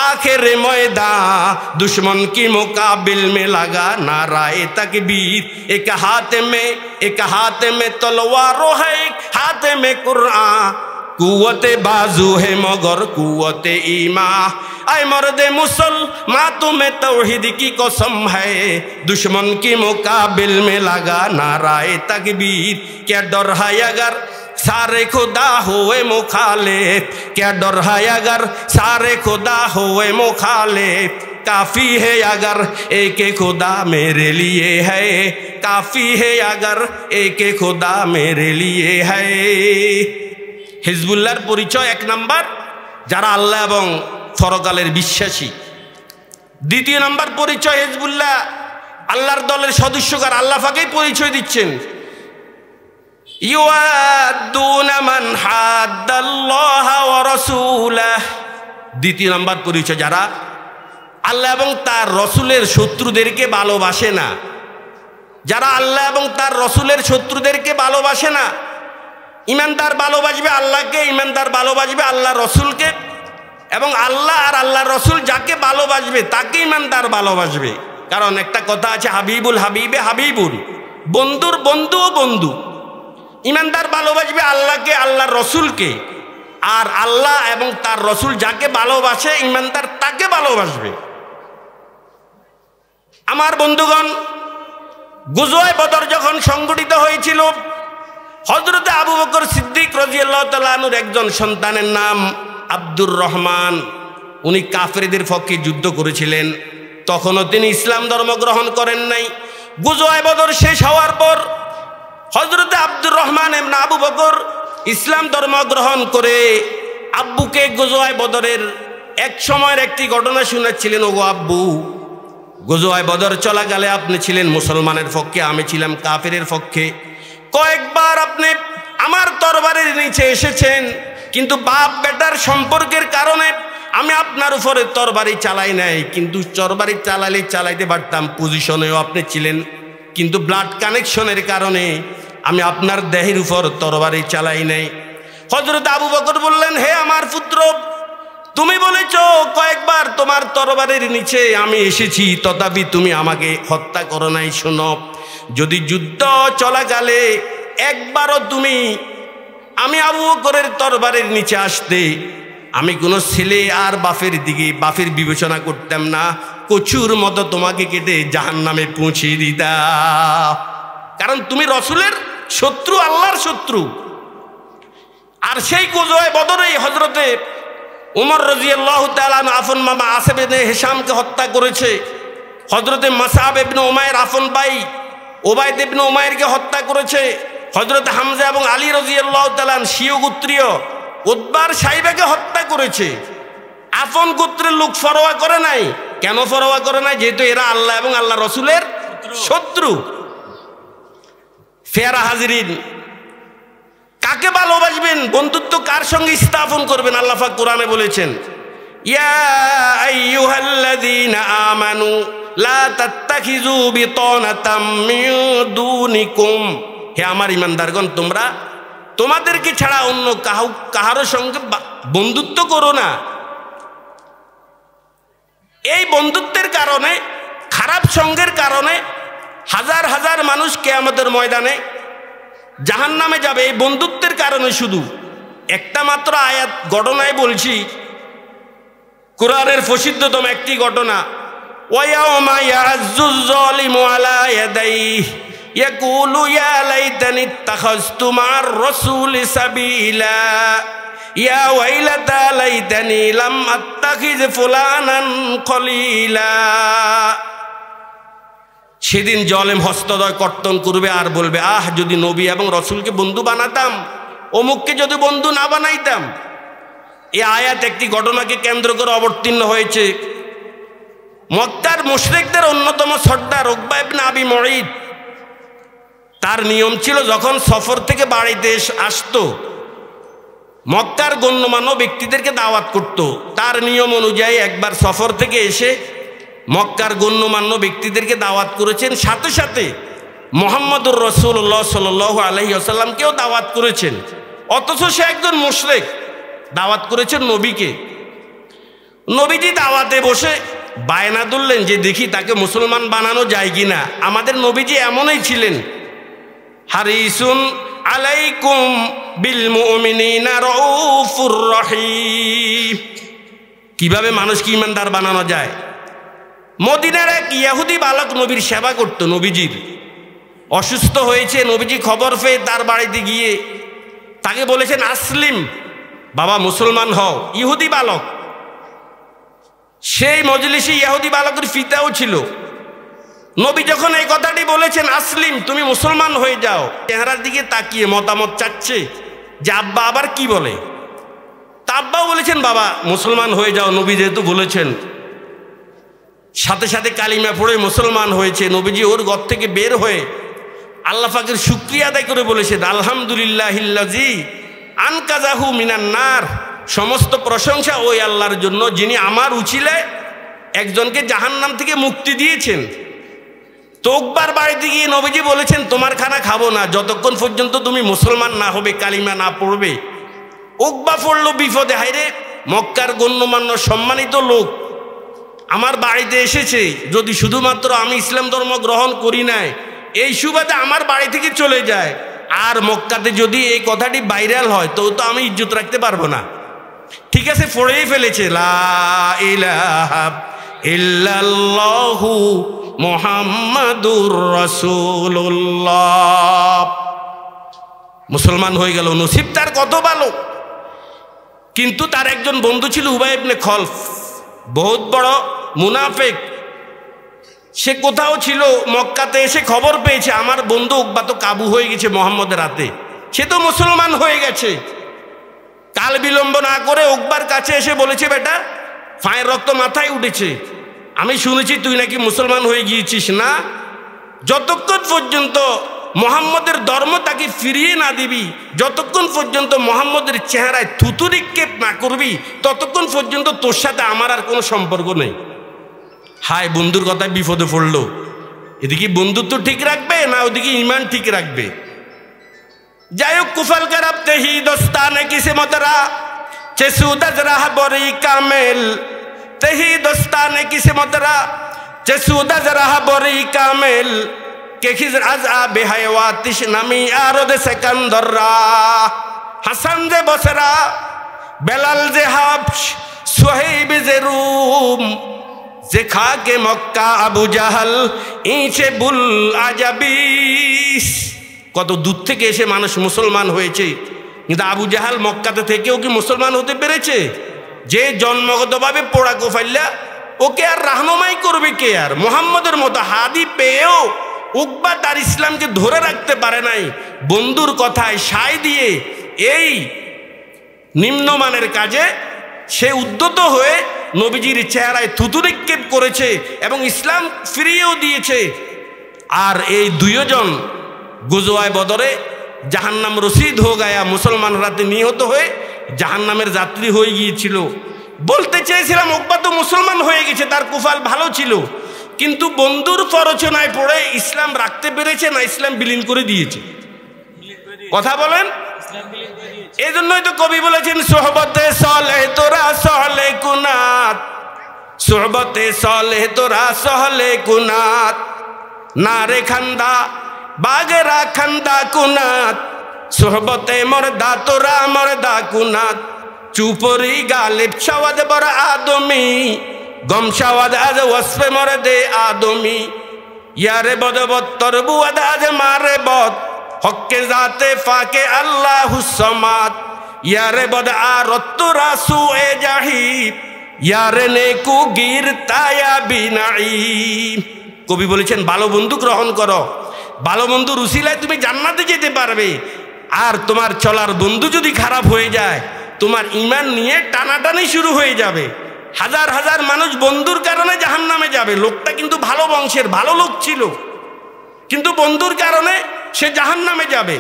आखिर मैदान, दुश्मन की मुकाबिल में लगा नाराए तकबीर। एक हाथ में तलवार है, एक हाथ में कुरान। कुव्वते बाजू है मगर कुव्वते ईमान। आए मर्दे मुसलमान तुम्हें तौहीद की कसम है, दुश्मन की मुकाबिल में लगा नाराए तकबीर। क्या डर है अगर सारे खुदा हुए मुखालिफ, क्या डर है अगर सारे खुदा हुए मुखालिफ। काफी है अगर एक खुदा मेरे लिए है, काफी है अगर एक खुदा मेरे लिए है। হিজবুল্লাহর পরিচয় 1 নাম্বার যারা আল্লাহ এবং পরকালের বিশ্বাসী। 2 নাম্বার পরিচয় হিজবুল্লাহ আল্লাহর দলের সদস্যকার, আল্লাহ পাকেই পরিচয় দিচ্ছেন। ইউআদুনা মান হাদ্দাল্লাহ ওয়া রাসূলাহ। 2 নাম্বার পরিচয় যারা আল্লাহ এবং তার রসুলের শত্রুদেরকে ভালোবাসে না, যারা আল্লাহ এবং তার রসুলের শত্রুদেরকে ভালোবাসে না। ইমানদার ভালোবাসবে আল্লাহকে, ইমানদার ভালোবাসবে আল্লাহ রসুলকে, এবং আল্লাহ আর আল্লাহ রসুল যাকে ভালোবাসবে তাকে ইমানদার ভালোবাসবে। কারণ একটা কথা আছে, হাবিবুল হাবিবে হাবিবুল, বন্ধুর বন্ধুও বন্ধু। ইমানদার ভালোবাসবে আল্লাহকে, আল্লাহ রসুলকে, আর আল্লাহ এবং তার রসুল যাকে ভালোবাসে ইমানদার তাকে ভালোবাসবে। আমার বন্ধুগণ, গুজওয়ে বদর যখন সংগঠিত হয়েছিল, হযরতে আবু বকর সিদ্দিক রাদিয়াল্লাহু তাআলা আনহুর একজন সন্তানের নাম আব্দুর রহমান, উনি কাফেরদের পক্ষে যুদ্ধ করেছিলেন। তখনও তিনি ইসলাম ধর্ম গ্রহণ করেন নাই। গুজওয়ে বদর শেষ হওয়ার পর হযরতে আব্দুর রহমান ইবনে আবু বকর ইসলাম ধর্ম গ্রহণ করে আব্বুকে গুজওয়ে বদরের এক সময়ের একটি ঘটনা শোনাচ্ছিলেন। ওগো আব্বু, গুজওয়ে বদর চলাকালে আপনি ছিলেন মুসলমানের পক্ষে, আমি ছিলাম কাফেরের পক্ষে। কয়েকবার আপনি আমার তরবারির নিচে এসেছেন, কিন্তু বাপ বেটার সম্পর্কের কারণে আমি আপনার উপরে তরবারি চালাই নাই। কিন্তু তরবারি চালাইতে পারতাম, পজিশনেও আপনি ছিলেন, কিন্তু ব্লাড কানেকশনের কারণে আমি আপনার দেহের উপর তরবারি চালাই নাই। হযরত আবু বকর বললেন, হে আমার পুত্র, তুমি বলেছ কয়েকবার তোমার তরবারির নিচে আমি এসেছি, তথাপি তুমি আমাকে হত্যা করো নাই। শোনো, যদি যুদ্ধ চলাকালে একবারও তুমি আমি আবু বকরের তরবারির নিচে আসতে, আমি কোনো ছেলে আর বাপের বিবেচনা করতাম না, কচুর মতো তোমাকে কেটে জাহান্নামে পৌঁছিয়ে দিতাম। কারণ তুমি রসুলের শত্রু, আল্লাহর শত্রু। আর সেই গুজওয়ে বদরে হযরতে উমর রাদিয়াল্লাহু তাআলা আফন মামা আসেব ইবনে হিশামকে হত্যা করেছে। হযরতে মাসআব ইবনে উমাইর আফন ভাই ওবায়দ ইবনে উমাইরকে হত্যা করেছে। হযরত হামজা এবং আলী রাদিয়াল্লাহু তাআলা শিয় গোত্রীয় উতবার সাইবাকে হত্যা করেছে। আফন গোত্রের লোক ফরওয়া করে নাই। কেন ফরওয়া করে নাই? যেহেতু এরা আল্লাহ এবং আল্লাহ রসুলের শত্রু। ফেরা হাজিরিন, কাকে ভালোবাসবেন, বন্ধুত্ব কার সঙ্গে স্থাপন করবেন? আল্লাহ পাক কোরআনে বলেছেন, ইয়া আইয়ুহাল্লাযীনা আমানু লা তাত্তাখিযু বিতানাতাম মিন দুনিকুম, হে আমার ঈমানদারগণ, তোমরা তোমাদেরকে ছাড়া অন্য কাহারো সঙ্গে বন্ধুত্ব করো না। এই বন্ধুত্বের কারণে, খারাপ সঙ্গের কারণে হাজার হাজার মানুষ কিয়ামতের ময়দানে জাহান্নামে যাবে। এই বন্ধুত্বের কারণে। শুধু একটা মাত্র আয়াত ঘটনায় বলছি, কোরআনের প্রসিদ্ধতম একটি ঘটনা, ওয়ায়াউমা ইয়াজ্জুজ যালিমু আলা ইয়াদাইহি ইয়াকুলু ইয়া লাইতানি ইত্তাখাযতু মা'আর রাসূলি সাবিলা ইয়া ওয়াইলাতা লাইতানি লাম আত্তাখিয ফুলানান খলিলা। সেদিন জালেম হস্তদয় কর্তন করবে আর বলবে, আহ, যদি নবী এবং রসুলকে বন্ধু বানাতাম, অমুককে যদি বন্ধু না বানাইতাম। এই আয়াত একটি ঘটনাকে কেন্দ্র করে অবতীর্ণ হয়েছে। মক্কার মুশরিকদের অন্যতম সর্দার উকবা ইবনে আবি মুঈত, তার নিয়ম ছিল যখন সফর থেকে বাড়িতে আসতো, মক্কার গণ্যমান্য ব্যক্তিদেরকে দাওয়াত করত। তার নিয়ম অনুযায়ী একবার সফর থেকে এসে মক্কার গণ্যমান্য ব্যক্তিদেরকে দাওয়াত করেছেন, সাথে সাথে মুহাম্মদুর রাসূলুল্লাহ সাল্লাল্লাহু আলাইহি ওয়াসাল্লামকেও দাওয়াত করেছেন। অথচ সে একজন মুশরিক, দাওয়াত করেছেন নবীকে। নবীজি দাওয়াতে বসে বায়না ধরলেন যে দেখি তাকে মুসলমান বানানো যায় কিনা। আমাদের নবীজি এমনই ছিলেন, হারিসুন আলাইকুম বিল মুমিনিনা রাউফুর রহিম। কিভাবে মানুষকে ঈমানদার বানানো যায়। মদিনার এক ইহুদি বালক নবীর সেবা করত। নবীজির অসুস্থ হয়েছে, নবীজি খবর পেয়ে তার বাড়িতে গিয়ে তাকে বলেছেন, আসলিম, বাবা মুসলমান হও। ইহুদি বালক, সেই মজলিসে ইহুদি বালকের পিতাও ছিল। নবী যখন এই কথাটি বলেছেন, আসলিম, তুমি মুসলমান হয়ে যাও, চেহারার দিকে তাকিয়ে মতামত চাচ্ছে যে আব্বা আবার কি বলে। তা আব্বাও বলেছেন, বাবা মুসলমান হয়ে যাও, নবী যেহেতু বলেছেন। সাথে সাথে কালিমা পড়ে মুসলমান হয়েছে। নবীজি ওর ঘর থেকে বের হয়ে আল্লাহ পাকের শুকরিয়া আদায় করে বলেছেন, আলহামদুলিল্লাহিল্লাযী আনকাযাহু মিনান নার। সমস্ত প্রশংসা ওই আল্লাহর জন্য, যিনি আমার উচিলে একজনকে জাহান্নাম থেকে মুক্তি দিয়েছেন। তো উকবার বাড়িতে গিয়ে নবীজি বলেছেন, তোমার খানা খাবো না যতক্ষণ পর্যন্ত তুমি মুসলমান না হবে, কালিমা না পড়বে। উকবা পড়লো বিপদে, হায়রে, মক্কার গণ্যমান্য সম্মানিত লোক আমার বাড়িতে এসেছে, যদি শুধুমাত্র আমি ইসলাম ধর্ম গ্রহণ করি নাই, এই সুবাদে আমার বাড়ি থেকে চলে যায়, আর মক্কাতে যদি এই কথাটি ভাইরাল হয় তো আমি ইজ্জত রাখতে পারবো না। ঠিক আছে, পড়েই ফেলেছে, লা ইলাহা ইল্লাল্লাহু মুহাম্মাদুর রাসূলুল্লাহ। মুসলমান হয়ে গেল। নসিব তার কত ভালো। কিন্তু তার একজন বন্ধু ছিল উবাই ইবনে খলফ, বহুত বড় মুনাফিক। সে কোথাও ছিল, মক্কাতে এসে খবর পেয়েছে আমার বন্ধু উকবা তো কাবু হয়ে গেছে মুহাম্মদের হাতে, সে তো মুসলমান হয়ে গেছে। কাল বিলম্ব না করে উকবার কাছে এসে বলেছে, বেটা, পায়ের রক্ত মাথায় উঠেছে, আমি শুনেছি তুই নাকি মুসলমান হয়ে গিয়েছিস না। যতক্ষণ পর্যন্ত মুহাম্মদের ধর্ম তাকে ফিরিয়ে না দিবি, যতক্ষণ পর্যন্ত মুহাম্মদের চেহারায় থুতু নিক্ষেপ না করবি, ততক্ষণ পর্যন্ত তোর সাথে আমার আর কোনো সম্পর্ক নেই। হায়, বন্ধুর কথায় বিপদে পড়লো। এদিকে বন্ধুত্ব ঠিক রাখবে না ওদিকে ঈমান ঠিক রাখবে। যাই হোক, কুফল করব তেহি দোস্তানে কিসে মতরা চেসুদাজ রাহ বরি কামেল, তেহি দোস্তানে কিসে মতরা চেসুদাজ রাহ বরি কামেল, কে খিজ আজ আবে হায়াতিশ নামি আরদ সেকান্দররা। হাসান যে বসরা, বেলাল যে হাবশ, সুহাইব যে রুম, যে খাকে মক্কা আবু জাহাল ইঁচে বুল আজাবিস। কত দূর থেকে এসে মানুষ মুসলমান হয়েছে, কিন্তু আবু জাহাল মক্কাতে থেকেও কি মুসলমান হতে পেরেছে? যে জন্মগতভাবে পোড়া কোফাইল্লা, ওকে আর রাহনুমাই করবে কে? আর মুহাম্মদের মতো হাদি পেয়েও উকবা তার ইসলামকে ধরে রাখতে পারে নাই। বন্ধুর কথায় সায় দিয়ে এই নিম্নমানের কাজে সে উদ্যত হয়ে নবীজির চেহারায় থুতু নিক্ষেপ করেছে এবং ইসলাম ফিরিয়েও দিয়েছে। আর এই দুইজন গুজওয়ায়ে বদরে জাহান্নাম রসিদ হো গায়া, মুসলমান রাতে নিহত হয়ে জাহান্নামের যাত্রী হয়ে গিয়েছিল। বলতে চেয়েছিলাম উকবা তো মুসলমান হয়ে গেছে, তার কুফাল ভালো ছিল, কিন্তু বন্ধুর প্ররোচনায় পড়ে ইসলাম রাখতে পেরেছে না ইসলাম বিলীন করে দিয়েছে? কথা বলেন। এই জন্যই তো কবি বলেছেন সোহবতে সলেহ তোরা সহলে কুনাত, সোহবতে সলেহ তোরা সহলে কুনাত, না রে খান্দা বাগেরা খান্দা কুনাত, সোহবতে মর্দা তোরা মর্দা কুনাত, চুপরি গালিব শাওয়াদ বর আদমি, গম শাওয়াদ আজ ওয়াসফে মর্দে আদমি, ইয়ারে বদবত্তর বুয়াদ আজ মারে বদ, হক্কে জাতে ফাকে আল্লাহুস সামাদ, ইয়ারে বদ আরত্তুরা সুয়ে জাহিদ, ইয়ারে নেকু গির তায়া বিনাঈম। কবি বলেছেন ভালো বন্ধু গ্রহণ করো, ভালো বন্ধু রুসিলায় তুমি জান্নাতে যেতে পারবে। আর তোমার চলার বন্ধু যদি খারাপ হয়ে যায়, তোমার ঈমান নিয়ে টানাটানি শুরু হয়ে যাবে। হাজার হাজার মানুষ বন্ধুর কারণে জাহান্নামে যাবে। লোকটা কিন্তু ভালো বংশের, ভালো লোক ছিল, কিন্তু বন্ধুর কারণে সে জাহান্নামে যাবে।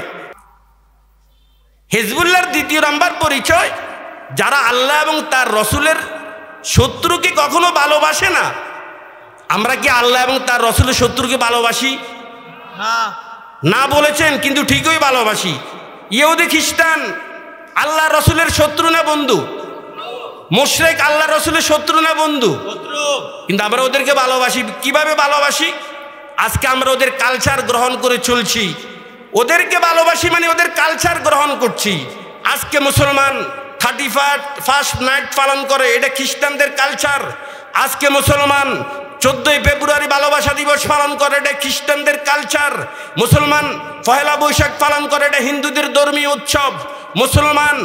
হিজবুল্লাহর দ্বিতীয় নাম্বার পরিচয়, যারা আল্লাহ এবং তার রসুলের শত্রুকে কখনো ভালোবাসে না। আমরা কি আল্লাহ এবং তার রসুলের শত্রুকে ভালোবাসি? না বলেছেন, কিন্তু ঠিকই ভালোবাসি। ইহুদি খ্রিস্টান আল্লাহ রসুলের শত্রু না বন্ধু? মুশরিক আল্লাহ রসুলের শত্রু না বন্ধু? কিন্তু আমরা ওদেরকে ভালোবাসি। কিভাবে ভালোবাসি? আজকে আমরা ওদের কালচার গ্রহণ করে চলছি। ওদেরকে ভালোবাসি মানে ওদের কালচার গ্রহণ করছি। আজকে মুসলমান 31st নাইট পালন করে, এটা খ্রিস্টানদের কালচার। আজকে মুসলমান 14ই ফেব্রুয়ারি ভালোবাসা দিবস পালন করে, এটা খ্রিস্টানদের কালচার। মুসলমান পহেলা বৈশাখ পালন করে, এটা হিন্দুদের ধর্মীয় উৎসব। মুসলমান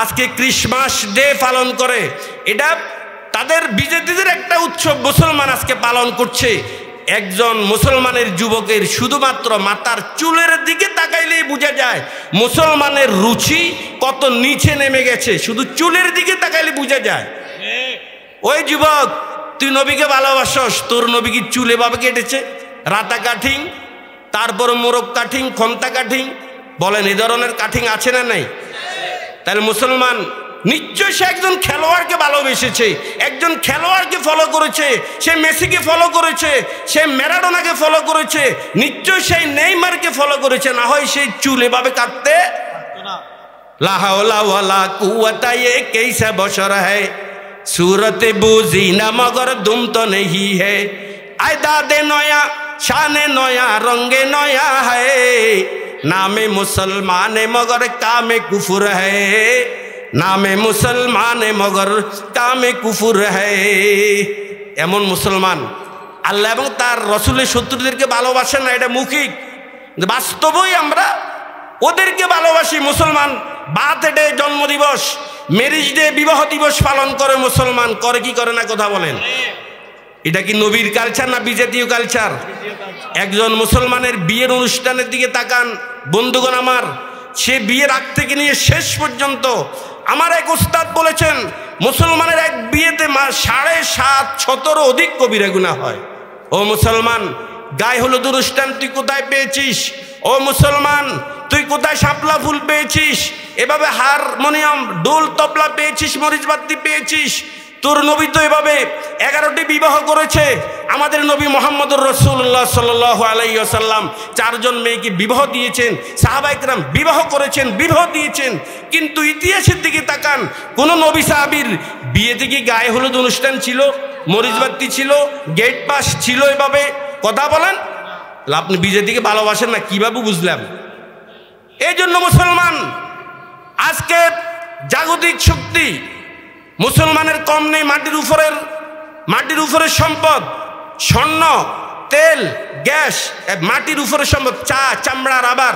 আজকে ক্রিসমাস ডে পালন করে, এটা তাদের বিজেপিদের একটা উৎসব মুসলমান আজকে পালন করছে। একজন মুসলমানের যুবকের শুধুমাত্র মাথার চুলের দিকে তাকাইলেই বোঝা যায় মুসলমানের রুচি কত নিচে নেমে গেছে। শুধু চুলের দিকে তাকাইলে বোঝা যায়। ওই যুবক, তুই নবীকে ভালোবাসস, তোর নবী কি চুল এভাবে কেটেছে? রাতা কাঠিং, তারপর মোরগ কাঠিং, খন্তা কাঠিং, বলেন এই ধরনের কাঠিং আছে না নাই? তাহলে মুসলমান নিশ্চয় সে একজন খেলোয়াড়কে ভালোবেসেছে, একজন খেলোয়াড়কে ফলো করেছে, সে মেসিকে ফলো করেছে, সে ম্যারাডোনাকে ফলো করেছে, নিশ্চয় সেই নেইমারকে ফলো করেছে, না হয় সেই চুল এভাবে কাটতে। লা হাওলা ওয়ালা কুওয়াতা ये कैसा बशर है, सूरत बूझी ना मगर दुम तो नहीं है, आयदादे नया शाने नया रंगे नया है, नामे मुसलमान मगर कामे कुफर है, नामे मुसलमान मगर कामे कुफर है। এমন মুসলমান আল্লাহ এবং তার রসুলের শত্রুদেরকে ভালোবাসে না, এটা মৌখিক। বাস্তবই আমরা ওদেরকে ভালোবাসি। মুসলমান বার্থডে, জন্মদিবস, ম্যারেজ ডে, বিবাহ দিবস পালন করে মুসলমান, করে কি করে না? কথা বলেন। এটা কি নবীর কালচার না বিজাতীয় কালচার? একজন মুসলমানের বিয়ের অনুষ্ঠানের দিকে তাকান বন্ধুগণ আমার, সে বিয়ের আগ থেকে নিয়ে শেষ পর্যন্ত, আমার এক উস্তাদ বলেছেন মুসলমানের এক বিয়েতে 7.5 অধিক কবিরা গুনাহ হয়। ও মুসলমান, গায়ে হলুদ অনুষ্ঠান তুই কোথায় পেয়েছিস? ও মুসলমান, তুই কোথায় শাপলা ফুল পেয়েছিস? এভাবে হারমোনিয়াম, ডোল, তবলা পেয়েছিস, মরিচবাতি পেয়েছিস? তোর নবী তো এভাবে 11টি বিবাহ করেছে। আমাদের নবী মুহাম্মদুর রাসূলুল্লাহ সাল্লাল্লাহু আলাইহি ওয়াসাল্লাম 4 জন মেয়েকে বিবাহ দিয়েছেন, সাহাবায়ে কেরাম বিবাহ করেছেন, বিবাহ দিয়েছেন। কিন্তু ইতিহাসের দিকে তাকান, কোন নবী সাহাবীর বিয়েতে কি গায়ে হলুদ অনুষ্ঠান ছিল, মরিচবাতি ছিল, গেট পাস ছিল? এভাবে কথা বলেন। আপনি বিজেপিকে ভালোবাসেন না কিভাবে বুঝলাম? এই জন্য মুসলমান আজকে জাগতিক শক্তি মুসলমানের কম নেই। মাটির উপরের সম্পদ স্বর্ণ, তেল, গ্যাস, মাটির উপরের সম্পদ চা, চামড়া, রাবার,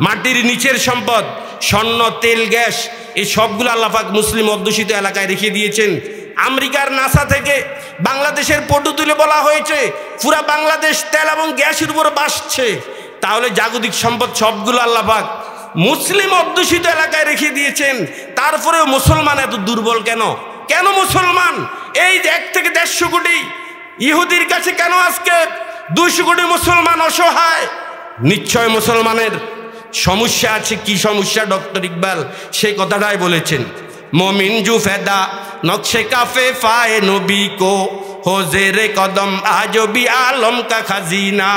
মাটির নিচের সম্পদ স্বর্ণ, তেল, গ্যাস, এই সবগুলো আল্লাহ পাক মুসলিম অধ্যুষিত এলাকায় রেখে দিয়েছেন। আমেরিকার নাসা থেকে বাংলাদেশের ফটো তুলে বলা হয়েছে পুরা বাংলাদেশ তেল এবং গ্যাসের উপর বাসছে। তাহলে জাগতিক সম্পদ সবগুলো আল্লাহ পাক মুসলিম অধ্যুষিত এলাকায় রেখে দিয়েছেন। তারপরেও মুসলমান এত দুর্বল কেন? কেন মুসলমান এই 1 থেকে 150 কোটি ইহুদির কাছে কেন আজকে 200 কোটি মুসলমান অসহায়? নিশ্চয় মুসলমানের সমস্যা আছে। কি সমস্যা? ডক্টর ইকবাল সেই কথাটাই বলেছেন, मोमिन जू फैदा नक्शे काफे फाए नबी को हो जेरे कदम आजो भी आलम का खजीना।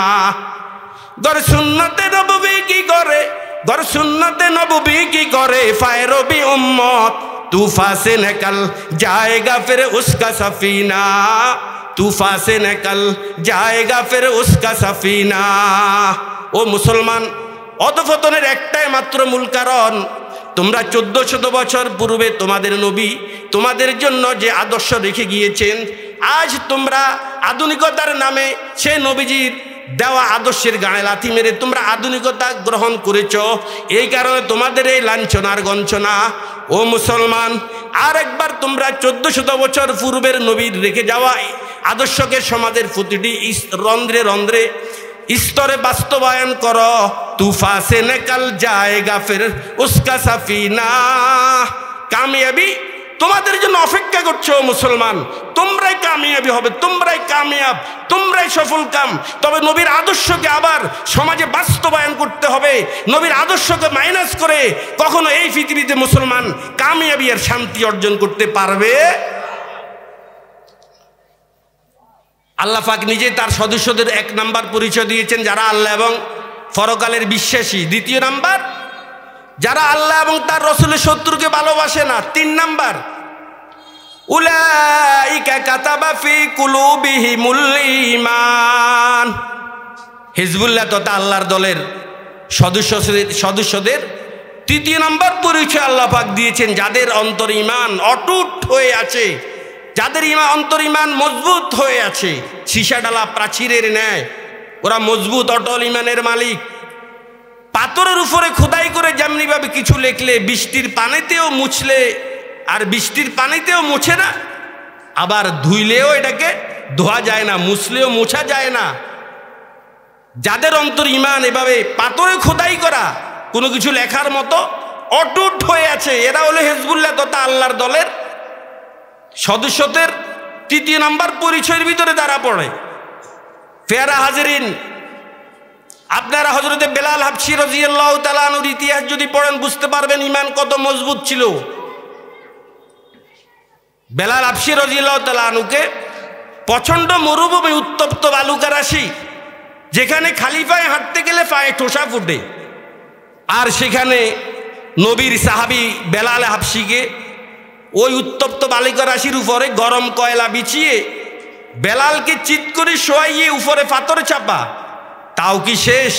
गर सुन्नते नबवी की करे, गर सुन्नते नबवी की करे फायरो भी उम्मत तूफा से निकल जाएगा फिर उसका सफीना, तूफा से निकल जाएगा फिर उसका सफीना। ओ मुसलमान অধঃপতনের একটাই মাত্র মূল কারণ, তোমরা 1400 বছর পূর্বে তোমাদের নবী তোমাদের জন্য যে আদর্শ রেখে গিয়েছেন, আজ তোমরা আধুনিকতার নামে সে নবীজির দেওয়া আদর্শের গায়ে লাথি মেরে তোমরা আধুনিকতা গ্রহণ করেছ। এই কারণে তোমাদের এই লাঞ্ছনার গঞ্ছনা। ও মুসলমান, আর একবার তোমরা 1400 বছর পূর্বের নবীর রেখে যাওয়া আদর্শকে সমাজের প্রতিটি রন্ধ্রে রন্ধ্রে স্তরে বাস্তবায়ন করো। তুফা সে নিকল যায়েগা ফির উসকা সাফিনা। কামিয়াবি তোমাদের জন্য অপেক্ষা করছো মুসলমান, তোমরাই কামিয়াবি হবে, তোমরাই কামিয়াব, তোমরাই সফল কাম। তবে নবীর আদর্শকে আবার সমাজে বাস্তবায়ন করতে হবে। নবীর আদর্শকে মাইনাস করে কখনো এই পৃথিবীতে মুসলমান কামিয়াবি আর শান্তি অর্জন করতে পারবে? আল্লাহ পাক নিজে তার সদস্যদের 1 নাম্বার পরিচয় দিয়েছেন যারা আল্লাহ এবং পরকালের বিশ্বাসী। 2 নাম্বার যারা আল্লাহ এবং তার রাসূলের শত্রুকে ভালোবাসে না। 3 নাম্বার উলাইকা কাতাবা ফি কুলুবিহিমুল ঈমান। হিজবুল্লাহ তথা আল্লাহর দলের সদস্যদের 3 নাম্বার পরিচয় আল্লাহ পাক দিয়েছেন যাদের অন্তর ঈমান অটুট হয়ে আছে, যাদের অন্তর ঈমান মজবুত হয়ে আছে, সীসা ডালা প্রাচীরের ন্যায় ওরা মজবুত অটল ঈমানের মালিক। পাথরের উপরে খোদাই করে যেমনি ভাবে কিছু লেখলে বৃষ্টির পানিতেও মুছলে আর বৃষ্টির পানিতেও মুছে না, আবার ধুইলেও এটাকে ধোয়া যায় না, মুছলেও মোছা যায় না। যাদের অন্তর ঈমান এভাবে পাথরে খোদাই করা কোনো কিছু লেখার মতো অটুট হয়ে আছে, এরা হলো হিজবুল্লাহ তথা আল্লাহর দলের সদস্যদের 3 নাম্বার পরিচয়ের ভিতরে তারা পড়ে। ফেরা হাজরিন, আপনারা হযরতে বেলাল হাবশী রাদিয়াল্লাহু তাআলা আনহুর ইতিহাস যদি পড়েন বুঝতে পারবেন ঈমান কত মজবুত ছিল। বেলাল হাবশী রাদিয়াল্লাহু তাআলা আনহুকে প্রচণ্ড মরুভূমি, উত্তপ্ত বালুকা রাশি, যেখানে খালি পায়ে হাঁটতে গেলে পায়ে ঠোসা ফুটে, আর সেখানে নবীর সাহাবী বেলাল হাবশীকে ওই উত্তপ্ত বালিকা রাশির উপরে গরম কয়লা বিছিয়ে বেলালকে চিৎ করে শোয়াইয়ে উপরে পাথর চাপা। তাও কি শেষ?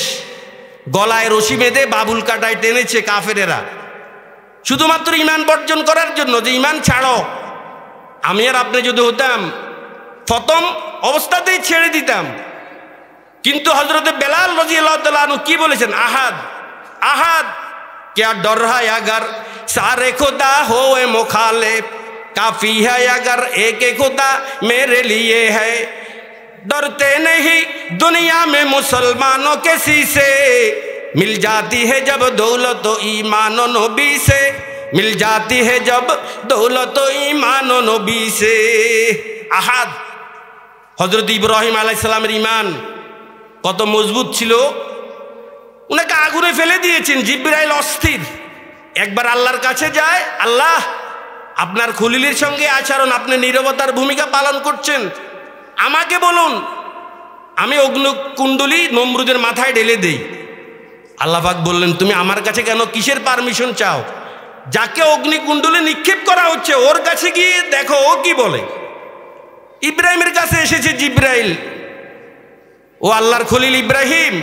গলায় রশি বেঁধে বাবুল কাটায় টেনেছে কাফেরেরা, শুধুমাত্র ঈমান বর্জন করার জন্য যে ঈমান ছাড়ো। আমি আর আপনি যদি হতাম প্রথম অবস্থাতেই ছেড়ে দিতাম, কিন্তু হযরতে বেলাল রাদিয়াল্লাহু তাআলা আনহু কি বলেছেন? আহাদ আহাদ क्या डर है अगर सारे खुदा होए मुखालिफ, काफी है अगर एक खुदा मेरे लिए है। डरते नहीं दुनिया में मुसलमानों के शीशे, मिल जाती है जब दौलत ईमान नबी से, मिल जाती है जब दौलत ईमान नबी से। আহাদ হযরত ইব্রাহিম আলাইহিস সালামের ঈমান কত মজবুত ছিল, উনাকে আগুনে ফেলে দিয়েছেন। জিবরাইল অস্থির, একবার আল্লাহর কাছে যায়, আল্লাহ আপনার খলিলের সঙ্গে আচরণ, আপনি নীরবতার ভূমিকা পালন করছেন, আমাকে বলুন আমি অগ্নিকুণ্ডলী নমরুদের মাথায় ঢেলে দেই। আল্লাহ পাক বললেন তুমি আমার কাছে কেন, কিসের পারমিশন চাও? যাকে অগ্নিকুণ্ডলী নিক্ষেপ করা হচ্ছে ওর কাছে গিয়ে দেখো ও কি বলে। ইব্রাহিমের কাছে এসেছে জিবরাইল, ও আল্লাহর খলিল ইব্রাহিম,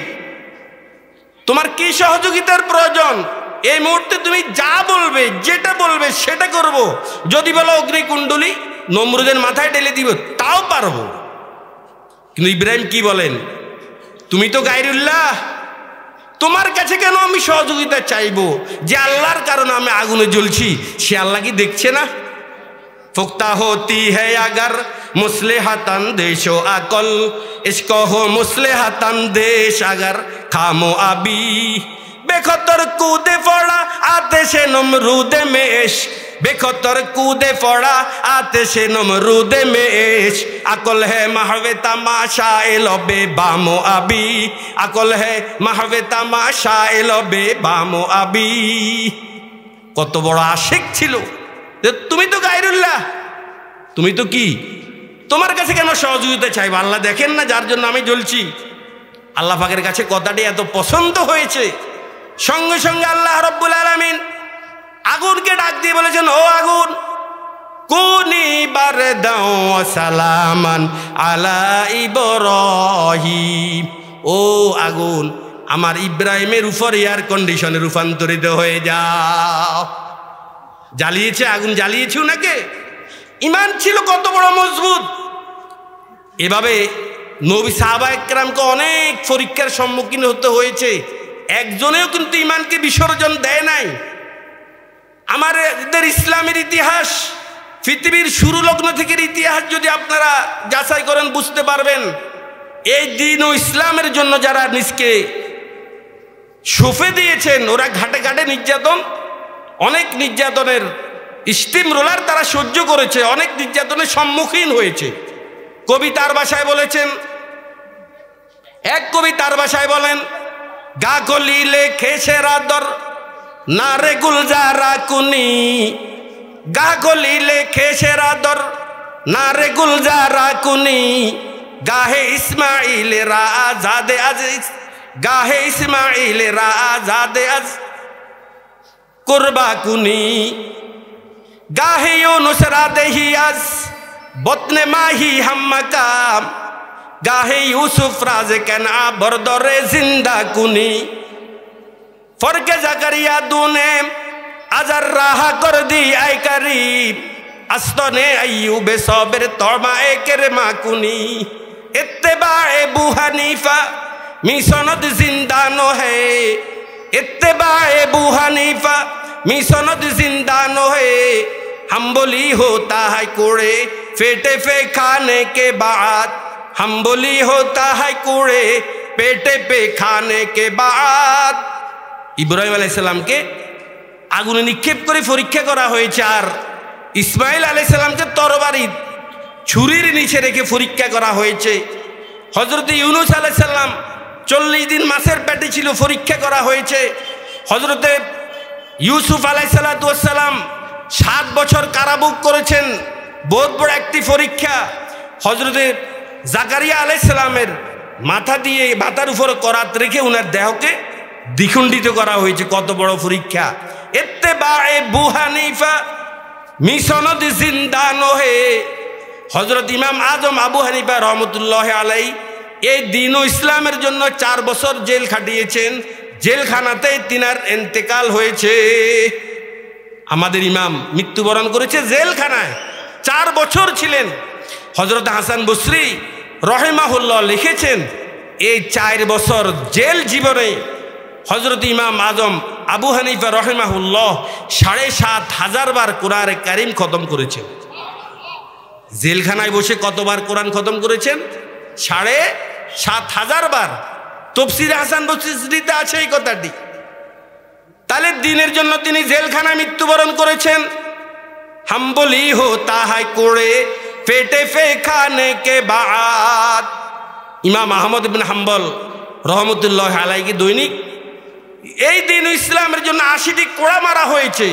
তোমার কি সহযোগিতার প্রয়োজন? এই মুহূর্তে তুমি যা বলবে, যেটা বলবে সেটা করব। যদি বলো অগ্নিকুণ্ডলী নমরুদের মাথায় ঢেলে দিব তাও পারবো। কিন্তু ইব্রাহিম কি বলেন? তুমি তো গায়রুল্লাহ, তোমার কাছে কেন আমি সহযোগিতা চাইবো? যে আল্লাহর কারণে আমি আগুনে জ্বলছি সে আল্লাহ কি দেখছে না? ফুক্তা হতি হ্যায় আগার মুসলিহাতান দেশো আকল, ইসকো হো মুসলিহাতান দেশ আগার খামো আবি, বেখতর কूदे पड़ा आतिश नमरूद में इश्क, बेखतर कूदे पड़ा आतिशे नमरूद मेश अकल है महवे तमाशा एलबे बामो अबी अकल है महवे तमाशा एलबे बामो अबी কত বড় আশিক ছিল যে তুমি তো গায়রুল্লাহ তুমি তো কি তোমার কাছে কেন সহযোগিতা চাইবো আল্লাহ দেখেন না যার জন্য আমি জ্বলছি আল্লাহ পাকের কাছে কথাটি এত পছন্দ হয়েছে সঙ্গে সঙ্গে আল্লাহ রাব্বুল আলামিন আগুনকে ডাক দিয়ে বলেছেন ও আগুন কুনি বারদাও ওয়া সালামান আলা ইব্রাহিম ও আগুন আমার ইব্রাহিমের উপর এয়ার কন্ডিশনে রূপান্তরিত হয়ে যাও জ্বালিয়েছে আগুন জ্বালিয়েছে ওনাকে ঈমান ছিল কত বড় মজবুত এভাবে নবী সাহাবা একরামকে অনেক পরীক্ষার সম্মুখীন হতে হয়েছে একজনেও কিন্তু ঈমানকে বিসর্জন দেয় নাই আমাদের ইসলামের ইতিহাস পৃথিবীর শুরু লগ্ন থেকে ইতিহাস যদি আপনারা যাচাই করেন বুঝতে পারবেন এই দিন ও ইসলামের জন্য যারা নিজকে সঁপে দিয়েছেন ওরা ঘাটে ঘাটে নির্যাতন অনেক নির্যাতনের স্টিম রোলার তারা সহ্য করেছে অনেক নির্যাতনের সম্মুখীন হয়েছে কবি তার ভাষায় বলেছেন এক কবি তার ভাষায় বলেন গা গলিলে খেসেরা দর না রে গুলজারা কুনি গা গলিলে খেসেরা দর না রে গুলজারা কুনি গাহে ইসমাইল রা আজাদে আজিজ গাহে ইসমাইল রা আজাদে আজ কুরবা কুনি গাহে ইউনুস রা দেহি আজ বতনে মাহি হাম্মাকাম গাহে ইউসুফ রাজ কানা বরদরে জিন্দা কুনি ফরকে জাকারিয়া দুনে আজার রাহা কর দি আই করিম আস্তনে আইয়ুবে সবের তমা একের মাকুনি ইত্তেবায়ে আবু হানিফা মিসনদ জিন্দানো হে ইত্তেবায়ে আবু হানিফা মিসনদ জিন্দানো হে हम बोली होता है कूड़े पेटे पे खाने के बाद हम बोली होता है कूड़े पेटे पे खाने के बाद ইব্রাহিম আলাইহিস সালামকে আগুনে নিক্ষেপ করে পরীক্ষা করা হয়েছে আর ইসমাইল আলাইহিস সালামকে তরবারি ছুরির নিচে রেখে পরীক্ষা করা হয়েছে হযরত ইউনূস আলাইহিস সালাম 40 দিন মাছের পেটে ছিল পরীক্ষা করা হয়েছে হযরত ইউসুফ আলাইহিস সালাম 7 বছর কারাভোগ করেছেন বহুত বড় একটি পরীক্ষা হযরতে জাকারিয়া আলাইহিস সালামের মাথা দিয়ে মাথার উপর করাত রেখে উনার দেহকে দ্বিখণ্ডিত করা হয়েছে কত বড় পরীক্ষা ইত্তেবায়ে আবু হানিফা মিসনদ জিন্দানো হে হযরত ইমাম আজম আবু হানিফা রহমতুল্লাহ আলাইহি এই দ্বীন ও ইসলামের জন্য 4 বছর জেল খাটিয়েছেন জেলখানাতেই তিনার ইন্তেকাল হয়েছে আমাদের ইমাম মৃত্যুবরণ করেছে জেলখানায় 4 বছর ছিলেন হযরত হাসান বসরি রহিমাহুল্লাহ লিখেছেন এই 4 বছর জেল জীবনে হযরত ইমাম আজম আবু হানিফা রহিমাহুল্লাহ 7,500 বার কোরআন কারীম খতম করেছেন জেলখানায় বসে কতবার কোরআন খতম করেছেন 7,500 বার তাফসীরে হাসান বসরিতে আছে এই কথাটি তাহলে দ্বীনের জন্য তিনি জেলখানায় মৃত্যুবরণ করেছেন हम बोली होता है कूड़े पेटे पे खाने के बाद ইমাম আহমদ ইবনে হাম্বল রহমতুল্লাহ আলাইহি দৈনিক এই দিন ইসলামের জন্য 80টি কোড়া মারা হয়েছে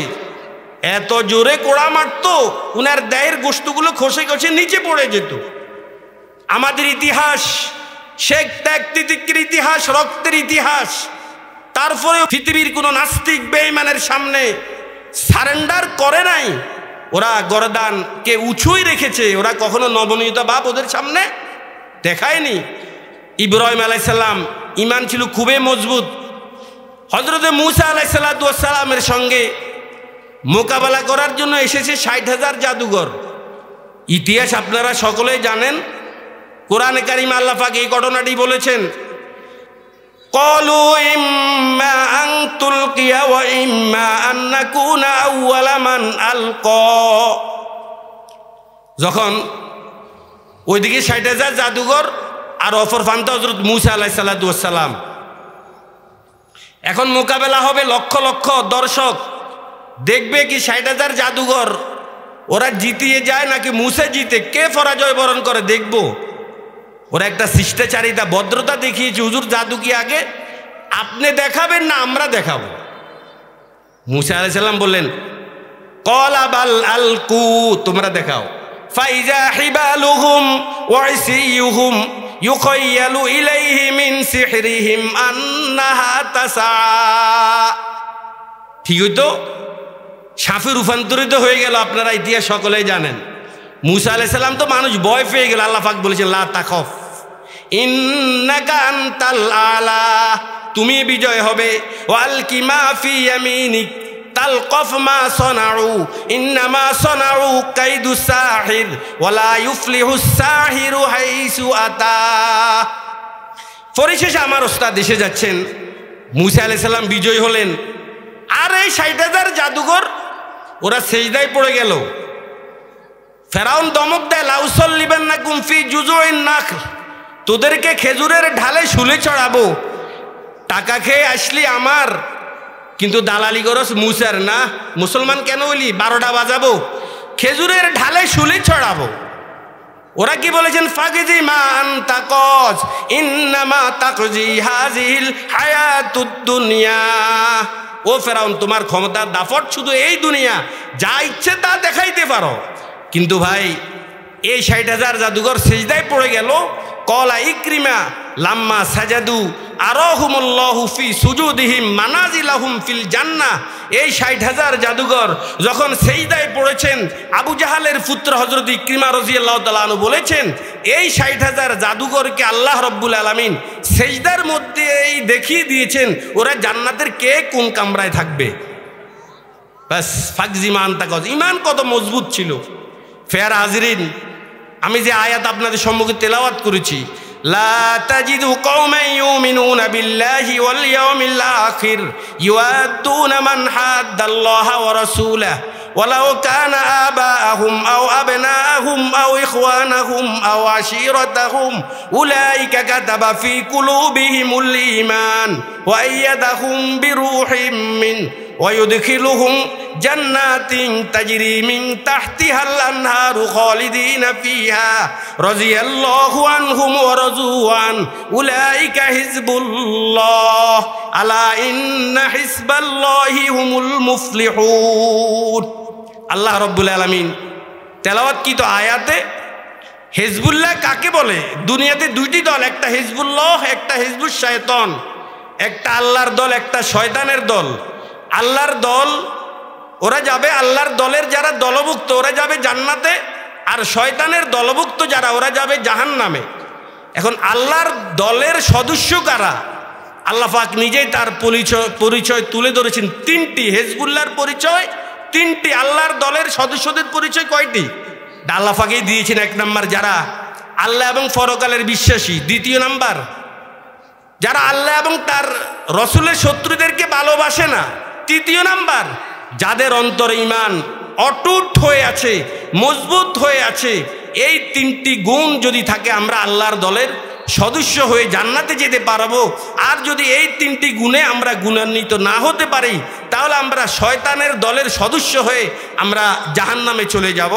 এত জোরে কোড়া মারতো উনার দেহের গোশতগুলো খসে খসে নিচে পড়ে যেত আমাদের ইতিহাস শেখ ত্যাগ তিতিকের ইতিহাস রক্তের ইতিহাস তারপরে পৃথিবীর কোনো নাস্তিক বেঈমানের সামনে সারেন্ডার করে নাই ওরা গরদানকে উঁচুই রেখেছে ওরা কখনো নবনীয়তা ভাব ওদের সামনে দেখায়নি ইব্রাহিম আলাইহিস সালাম ঈমান ছিল খুবই মজবুত হযরত মূসা আলাইহিস সালামের সঙ্গে মোকাবেলা করার জন্য এসেছে 60,000 জাদুঘর ইতিহাস আপনারা সকলেই জানেন কোরআনে কারীমে আল্লাহ পাক এই ঘটনাটি বলেছেন قالوا إما أن تلقي وإما أن نكون أول من ألقى যখন ওইদিকে 60,000 জাদুঘর আর অপর প্রান্তে হযরত মূসা আলাইহিস সালাম এখন মোকাবেলা হবে লক্ষ লক্ষ দর্শক দেখবে কি 60,000 জাদুঘর ওরা জিতিয়ে যায় নাকি মুসে জিতে, কে পরাজয় বরণ করে দেখবো। ওরা একটা শিষ্টাচারিতা ভদ্রতা দেখিয়েছে, হুজুর জাদু কি আগে আপনি দেখাবেন না আমরা দেখাবো। মুসা আলাইহিস সালাম বললেন ক্বালা বাল আলকু, তোমরা দেখাও। ফাইজা হিবালুহুম ওয়া ইসিয়ুহুম ইউখায়্যালু ইলাইহি মিন সিহরিহিম আন্নাহা তাসা। ঠিক হইতো, সাপে রূপান্তরিত হয়ে গেল। আপনারা ইতিহাস সকলেই জানেন। মুসা আলাইহিস সালাম তো মানুষ ভয় পেয়ে গেল। আল্লাহ পাক বলেছেন লা তাখাফ ইন্নাকা আনতাল আলা, তুমি বিজয় হবে। ওয়ালকি মা ফি ইয়ামিনিক তালকাফ মা সনাউ ইন্নামা সনাউ কাইদু সাহির ওয়ালা ইউফলিহুস সাহিরু হাইসু আতা। পরিশেষে আমার ওস্তাদ এসে যাচ্ছেন, মুসা আলাইহিস সালাম বিজয় হলেন। আর এই 60,000 জাদুঘর ওরা সেজদায় পড়ে গেল। ফেরাউন দমক দেয় লাউসাল্লিবান্নাকুম ফি জুজুইন নাখল, তোদেরকে খেজুরের ঢালে শুলে চড়াবো। টাকা খেয়ে আসলি আমার, কিন্তু দালালি করস মুসার না। মুসলমান কেন হইলি, 12টা বাজাবো, খেজুরের ঢালে শুলে চড়াবো। ওরা কি বলেছেন ফাগজি মা আনতা কজ ইন্নামা তাকজি হাযিল হায়াতুদ দুনিয়া। ও ফেরাউন, তোমার ক্ষমতার দাফট শুধু এই দুনিয়া, যা ইচ্ছে তা দেখাইতে পারো। কিন্তু ভাই এই 60,000 জাদুঘর সেজদায় পড়ে গেল। কলা ইকরিমা লাম্মা সাজাদু আরাহুমুল্লাহু ফি সুজুদিহিম মানাজিলাহুম ফিল জান্নাহ। এই 60,000 জাদুঘর যখন সেজদায় পড়েছেন, আবু জাহালের পুত্র হযরত ইকরিমা রাদিয়াল্লাহু তাআলা আনহু বলেছেন এই 60,000 জাদুঘরকে আল্লাহ রাব্বুল আলামিন সেজদার মধ্যে এই দেখিয়ে দিয়েছেন ওরা জান্নাতের কে কোন কামরায় থাকবে। বাস ফাকজিমান তাকজ, ঈমান কত মজবুত ছিল। ফের হাজিরিন, আমি যে আয়াত আপনাদের সম্মুখে তেলাওয়াত করেছি, লা তাজিদু কওমান ইউমিনুনা বিল্লাহি ওয়াল ইয়াউমিল আখির ইউআদ্দুনা মান হাদ্দাল্লাহা ওয়া রাসূলাহু ওয়ালাউ কানা আবাআহুম আও আবনাআহুম আও ইখওয়ানাহুম আও আশীরাতাহুম উলাইকা কাতাবা ফি কুলুবিহিমুল ঈমান ওয়া আইয়াদাহুম বিরূহিম মিন ويدخلهم جنات تجري من تحتها الأنهار خالدين فيها رضي الله عنهم ورضوا عنه أولئك حزب الله ألا إن حزب الله هم المفلحون। আল্লাহ রাব্বুল আলামিন তেলাওয়াত কি তো আয়াতে হিজবুল্লাহ কাকে বলে? দুনিয়াতে দুইটি দল, একটা হিজবুল্লাহ, একটা হিজবুশ শয়তান। একটা আল্লাহর দল, একটা শয়তানের দল। আল্লাহর দল ওরা যাবে, আল্লাহর দলের যারা দলভুক্ত ওরা যাবে জান্নাতে, আর শয়তানের দলভুক্ত যারা ওরা যাবে জাহান্নামে। এখন আল্লাহর দলের সদস্য কারা? আল্লাহ পাক নিজেই তার পরিচয় তুলে ধরেছেন তিনটি। হিজবুল্লাহর পরিচয় তিনটি, আল্লাহর দলের সদস্যদের পরিচয় কয়টি? আল্লাহ পাকই দিয়েছেন। 1 নাম্বার যারা আল্লাহ এবং পরকালের বিশ্বাসী। 2 নাম্বার যারা আল্লাহ এবং তার রসুলের শত্রুদেরকে ভালোবাসে না। 3 নাম্বার যাদের অন্তরে ঈমান অটুট হয়ে আছে, মজবুত হয়ে আছে। এই 3টি গুণ যদি থাকে আমরা আল্লাহর দলের সদস্য হয়ে জান্নাতে যেতে পারবো। আর যদি এই 3টি গুণে আমরা গুণান্বিত না হতে পারি তাহলে আমরা শয়তানের দলের সদস্য হয়ে আমরা জাহান্নামে চলে যাব।